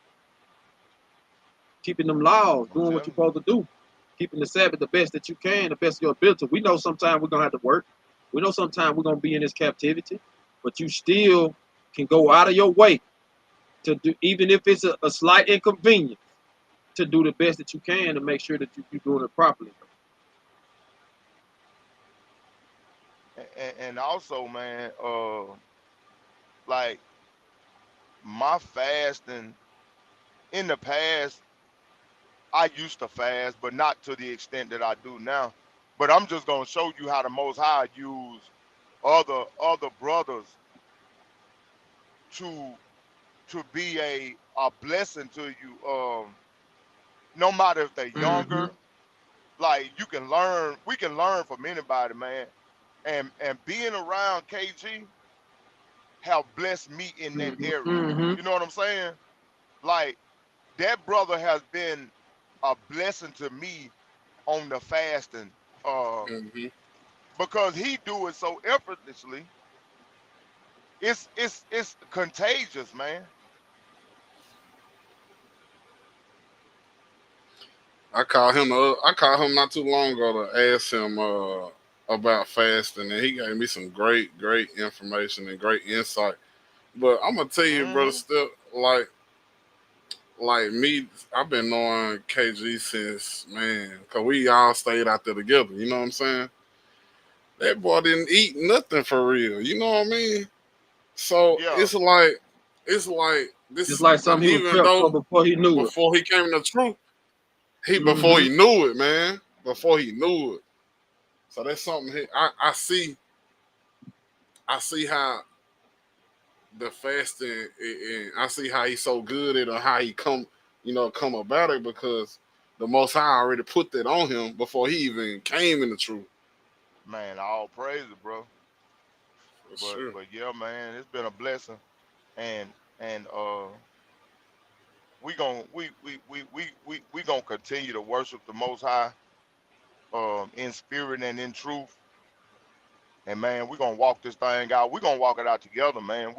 Keeping them laws, I'm doing what you're telling you. supposed to do, keeping the Sabbath the best that you can, the best of your ability. We know sometimes we're gonna have to work. We know sometimes we're gonna be in this captivity, but you still can go out of your way to do, even if it's a slight inconvenience, to do the best that you can to make sure that you're doing it properly. And also, man, like my fasting in the past, I used to fast, but not to the extent that I do now. But I'm just gonna show you how the Most High use other brothers to be a blessing to you. No matter if they're Mm-hmm. younger, like you can learn. We can learn from anybody, man. And being around KG have blessed me in that Mm-hmm. area. Mm-hmm. You know what I'm saying? Like that brother has been a blessing to me on the fasting, uh, Hmm. because he do it so effortlessly. It's contagious, man. I called him not too long ago to ask him about fasting, and he gave me some great information and great insight. But I'm gonna tell you, brother, Hmm. still like me, I've been knowing KG since, man, cause we all stayed out there together. You know what I'm saying? That boy didn't eat nothing for real. You know what I mean? So Yeah. it's like Just this, like and something he was even prepped for though before he knew it. before he came in the truth, he before Mm-hmm. he knew it, man. Before he knew it. So that's something I see how the fasting and I see how he's so good at it or how he come about it because the Most High already put that on him before he even came in the truth. Man, all praise it, bro. For But sure. but yeah, man, it's been a blessing. And we gonna continue to worship the Most High, in spirit and in truth. And man, we gonna walk this thing out. We gonna walk it out together, man.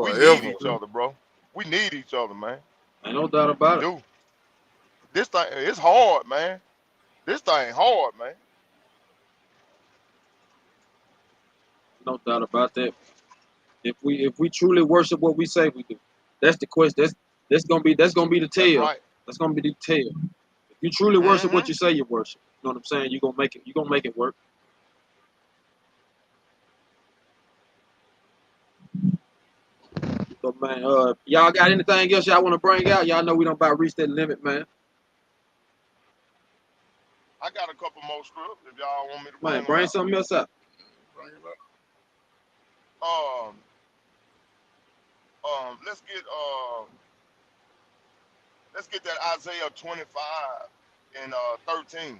We need Forever. each Mm-hmm. other, bro. We need each other, man. Ain't no doubt We about it. do. This thing it's hard, man. This thing hard, man. No doubt about that. If we truly worship what we say we do, that's the question. That's gonna be the That's tell. right. That's gonna be the tell. If you truly worship what Mm-hmm. you say you worship, you know what I'm saying? You're gonna make it. You're gonna make it work. So man, y'all got anything else y'all want to bring out? Y'all know we don't about reach that limit, man. I got a couple more scripts if y'all want me to Man, bring them bring out. something else up. Bring it up. Um, let's get that Isaiah 25 and 13.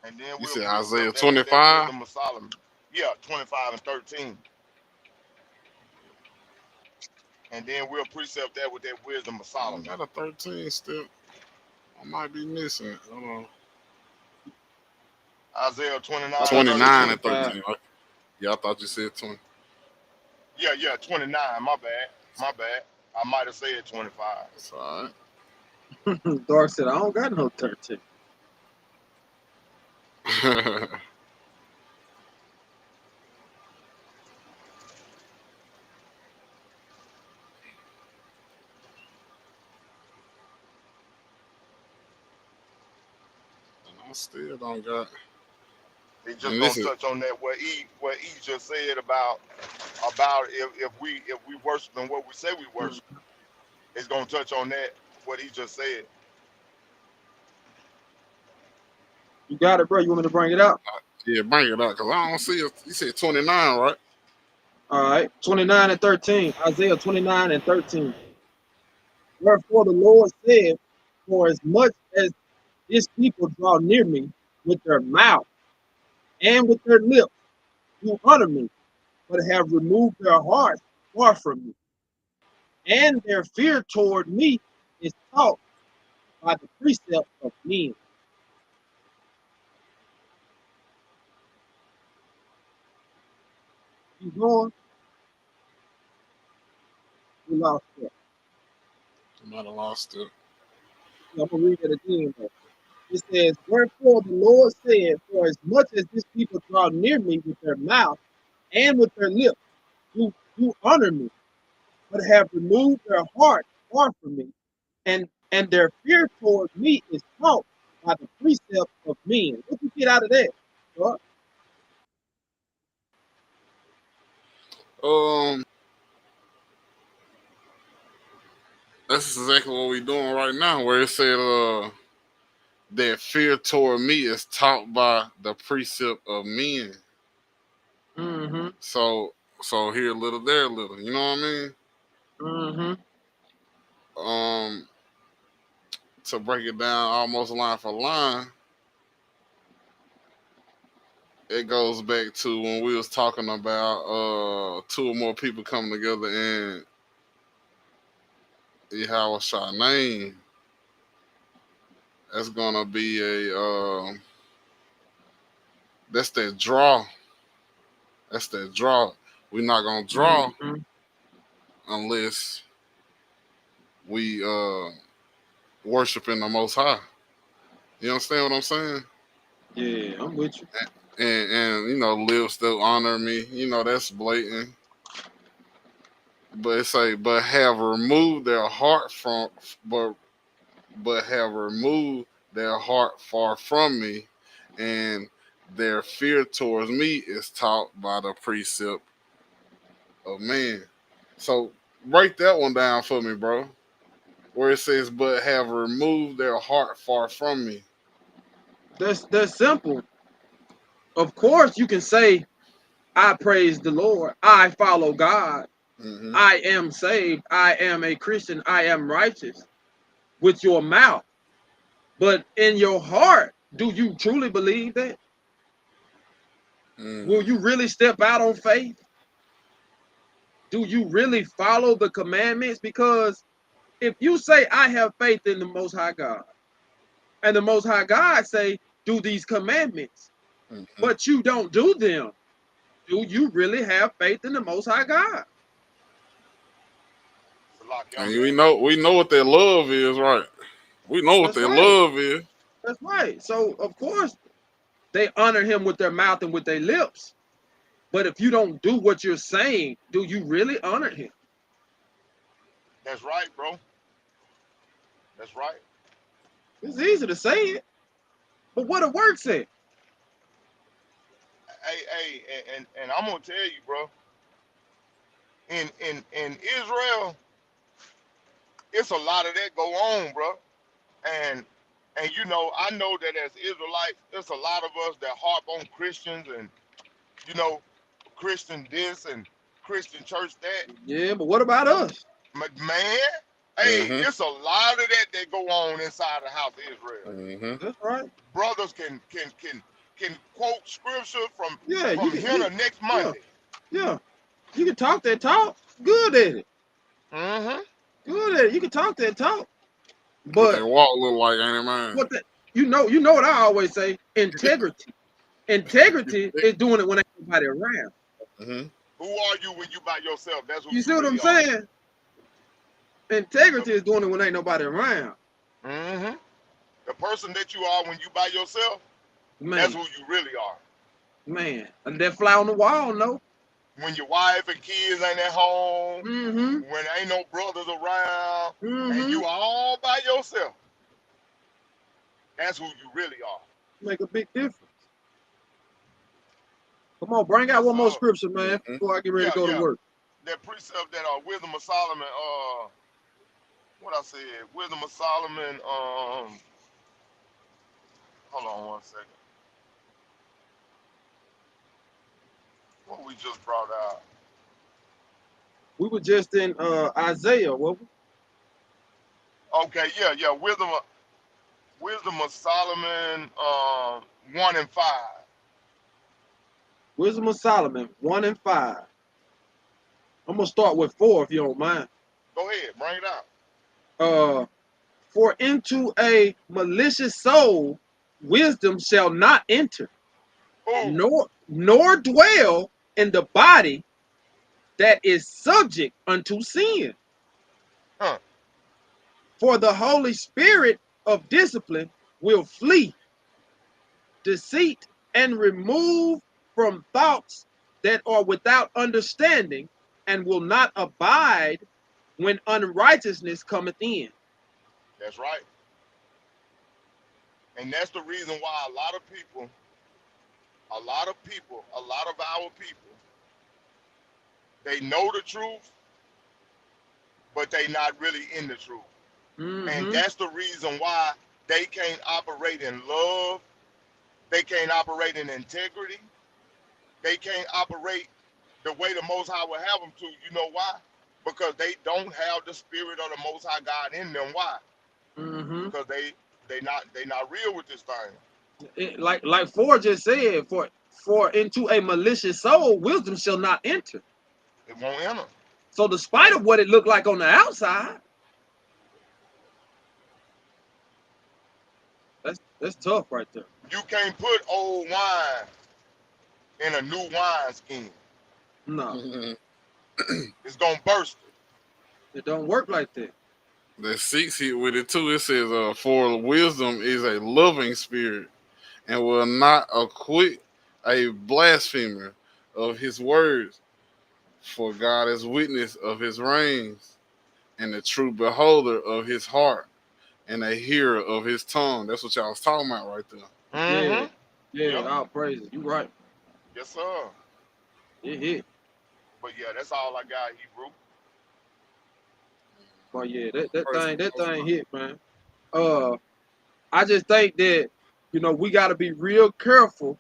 And then You we'll said Isaiah precept that with that 25. wisdom of Solomon. Yeah, 25 and 13. And then we'll precept that with that wisdom of I don't Solomon. got a 13 still. I might be missing it. Hold on. Isaiah 29 I and thought you said 29 and 13. 25. 13. Right? Yeah, I thought you said 20. Yeah, yeah, 29. My bad. My bad. I might have said 25. It's all Dark said I don't got no 13. right. And I still don't got. They just And gonna this is touch on that what E just said about if we worship and what we say we Mm. worship. It's gonna touch on that what he just said. You got it, bro. You want me to bring it out? yeah, bring it up because I don't see it. You said 29, right? All right. 29 and 13. Isaiah 29 and 13. Wherefore the Lord said, for as much as this people draw near me with their mouth and with their lips, who honor me, but have removed their hearts far from me. And their fear toward me is taught by the precept of men. You going? We lost that. I might have lost it. I'm gonna read it again. Though. It says, "Wherefore the Lord said, For as much as this people draw near me with their mouth and with their lips, do honor me, but have removed their heart far from me, and their fear toward me is taught by the precept of men." What you get out of that? Huh? Um, that's exactly what we're doing right now. Where it said, that fear toward me is taught by the precept of men. Mm-hmm. So, so here a little, there a little. You know what I mean? Mm-hmm. Um, to break it down almost line for line, it goes back to when we was talking about two or more people coming together in Yahweh's name. That's gonna be a that's that draw. That's that draw. We're not gonna draw Mm-hmm. unless we worship in the Most High. You understand what I'm saying? Yeah, I'm with you. And you know, live still honor me. You know, that's blatant. But it say, but have removed their heart from, but have removed their heart far from me, and their fear towards me is taught by the precept of man. So break that one down for me, bro. Where it says, but have removed their heart far from me. That's simple. Of course, you can say, "I praise the Lord. I follow God. Mm-hmm. I am saved. I am a Christian. I am righteous," with your mouth. But in your heart, do you truly believe that? Will Mm-hmm. you really step out on faith? Do you really follow the commandments? Because if you say, "I have faith in the Most High God," and the Most High God say, "Do these commandments," Mm-hmm. but you don't do them, do you really have faith in the Most High God? Salaki, And I'm back. we know what their love is, right? We know what That's their right. love is. That's right. So of course they honor him with their mouth and with their lips. But if you don't do what you're saying, do you really honor him? That's right, bro. That's right. It's easy to say it, but what it works at? Hey, and I'm gonna tell you, bro. In Israel, it's a lot of that go on, bro. And you know, I know that as Israelites, there's a lot of us that harp on Christians and you know, Christian this and Christian church that. Yeah, but what about us? Man, hey, Mm-hmm. it's a lot of that go on inside the house of Israel. Mm-hmm. That's right. Brothers can quote scripture Yeah, from here to next yeah, Monday. yeah. You can talk that talk. Good at it. Mm-hmm. Good at it. You can talk that talk. What they But walk look like, ain't it, man? what the, you know what I always say? Integrity. Integrity is doing it when ain't nobody around. Mm-hmm. Who are you when you by yourself? That's who You see you what I'm really are. saying? Integrity is doing it when ain't nobody around. Mm-hmm. The person that you are when you by yourself, that's Man, who you really are. man. And that fly on the wall, no? When your wife and kids ain't at home, Mm-hmm. when ain't no brothers around, and Mm-hmm. you all by yourself, that's who you really are. Make a big difference. Come on, bring out Yes, one more sir. scripture, man, Mm-hmm. before I get ready to Yeah, go to yeah. work. That precept that Wisdom of Solomon, what I said, Wisdom of Solomon, hold on one second. What we just brought out. We were just in Isaiah, what Okay, yeah, yeah. Wisdom of Solomon, 1 and 5. Wisdom of Solomon 1 and 5. I'm gonna start with 4 if you don't mind. Go ahead, bring it out. Uh, for into a malicious soul wisdom shall not enter, Ooh, nor dwell in the body that is subject unto sin. huh? For the Holy Spirit of discipline will flee deceit and remove from thoughts that are without understanding, and will not abide when unrighteousness cometh in. That's right. And that's the reason why a lot of our people, they know the truth, but they not really in the truth. And Mm-hmm. that's the reason why they can't operate in love, they can't operate in integrity, they can't operate the way the Most High would have them to. You know why? Because they don't have the spirit of the Most High God in them. Why? Mm-hmm. Because they not real with this thing. Like 4 just said, for into a malicious soul wisdom shall not enter. It won't enter. So despite of what it looked like on the outside, that's tough right there. You can't put old wine in a new wine skin. No, It's gonna burst it. it don't work like that. The 6 hit with it too. It says, "For wisdom is a loving spirit, and will not acquit a blasphemer of his words. For God is witness of his reigns, and the true beholder of his heart, and a hearer of his tongue." That's what y'all was talking about right there. Yeah, Mm-hmm. yeah, Yep. all praises. You right. Yes, sir. It hit. But yeah, that's all I got, Hebrew. But yeah, that Praise thing the that Most thing High. hit, man. I just think that, we got to be real careful.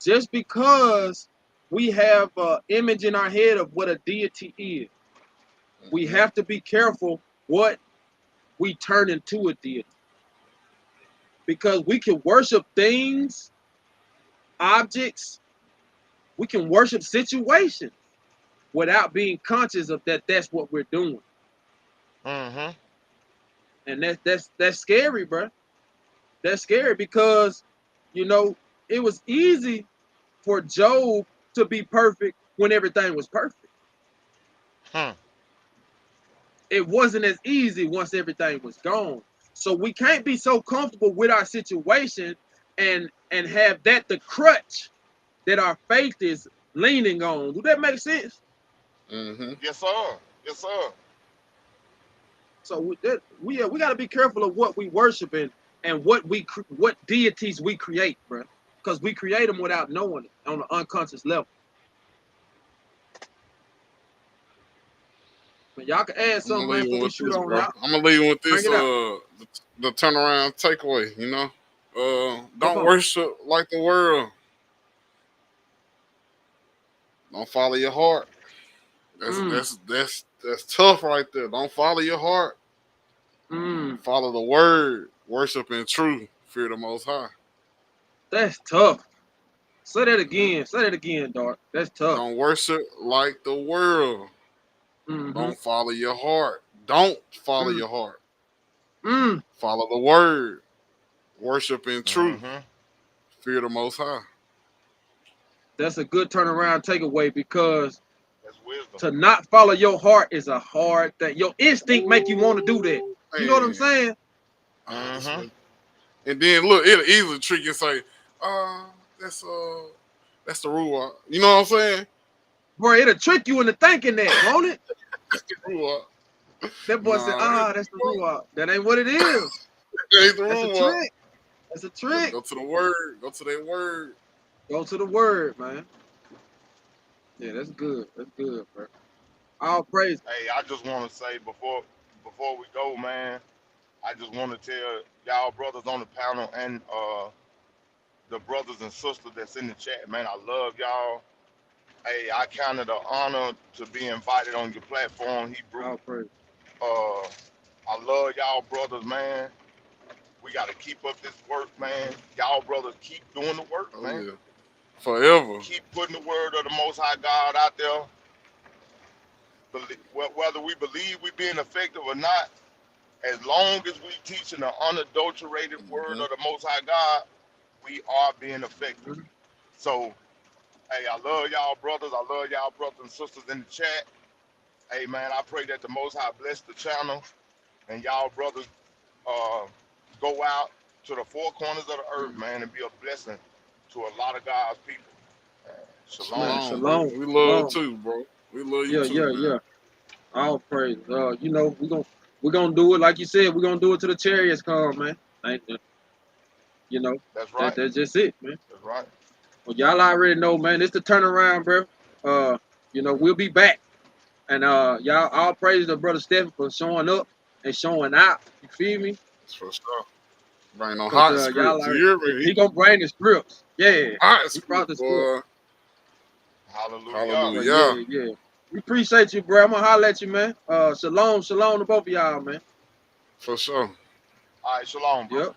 Just because we have an image in our head of what a deity is, we Mhm. have to be careful what we turn into a deity, because we can worship things, objects, we can worship situations without being conscious of that. That's what we're doing, Mm-hmm. and that's scary, bro. That's scary because, you know, it was easy for Job to be perfect when everything was perfect. Hmm. It wasn't as easy once everything was gone. So we can't be so comfortable with our situation and have that the crutch that our faith is leaning on. Do that make sense? Mhm. Yes, sir. Yes, sir. So we got to be careful of what we worship and what deities we create, bro. Because we create them without knowing it on an unconscious level. But y'all can add I'm gonna something, man, leave him before we with shoot this, on bro. out. I'm gonna leave him with Bring this. it out. The turnaround takeaway. Come Don't on. worship like the world. Don't follow your heart. That's Mm, that's that's that's tough right there. Don't follow your heart. mm. Follow the word. Worship in truth. Fear the Most High. That's tough. Say that again. Say that again, dog. That's tough. Don't worship like the world. Mm-hmm. Don't follow your heart. Don't follow Mm, your heart. mm. Follow the word. Worship in truth. Mm-hmm. Fear the Most High. That's a good turnaround takeaway, because That's wisdom. to not follow your heart is a hard thing. Your instinct make you want to do that. Ooh, You know what I'm man. saying? Mm-hmm. And then look, it'll easily trick you and say, uh, that's uh that's the rule. You know what I'm saying? Bro, it'll trick you into thinking that, won't it? That's the rule. That boy said, Nah, that ain't that's the rule. That ain't what it is. that ain't the That's a rule. trick. That's a Let's trick. go to the word. Go to that word. Go to the word, man. Yeah, that's good. That's good, bro. All praise. Hey, I just want to say before we go, man, I just want to tell y'all brothers on the panel and the brothers and sisters that's in the chat, man, I love y'all. Hey, I count it an honor to be invited on your platform, Hebrew. All praise. Uh, I love y'all brothers, man. We got to keep up this work, man. Y'all brothers keep doing the work, Oh man. yeah. forever. Keep putting the word of the Most High God out there. Whether we believe we being effective or not, as long as we teaching the unadulterated word Mhm. of the Most High God, we are being effective. So, hey, I love y'all brothers. I love y'all brothers and sisters in the chat. Hey, man, I pray that the Most High bless the channel and y'all brothers uh, go out to the four corners of the earth, man, and be a blessing to a lot of God's people. Man, Shalom. Shalom, bro. shalom, We love shalom. too, bro. We love you Yeah, too, yeah, man. yeah. All praise. You know, we're gonna do it like you said. We're gonna do it till the chariots come, man. You know, That's right. that's just it, man. That's right. Well, y'all already know, man. It's the turnaround, bro. You know, we'll be back, and y'all all praise the brother Stephen for showing up and showing out. You feel me? That's for sure. Bring no Cause hot y'all scripts. You are hear me? he gonna bring the scripts. Yeah, Hot he brought script, the script. boy. Hallelujah. But Hallelujah. yeah. We appreciate you, bro. I'm gonna holler at you, man. Shalom to both of y'all, man. For sure. All right, shalom, bro. Yep.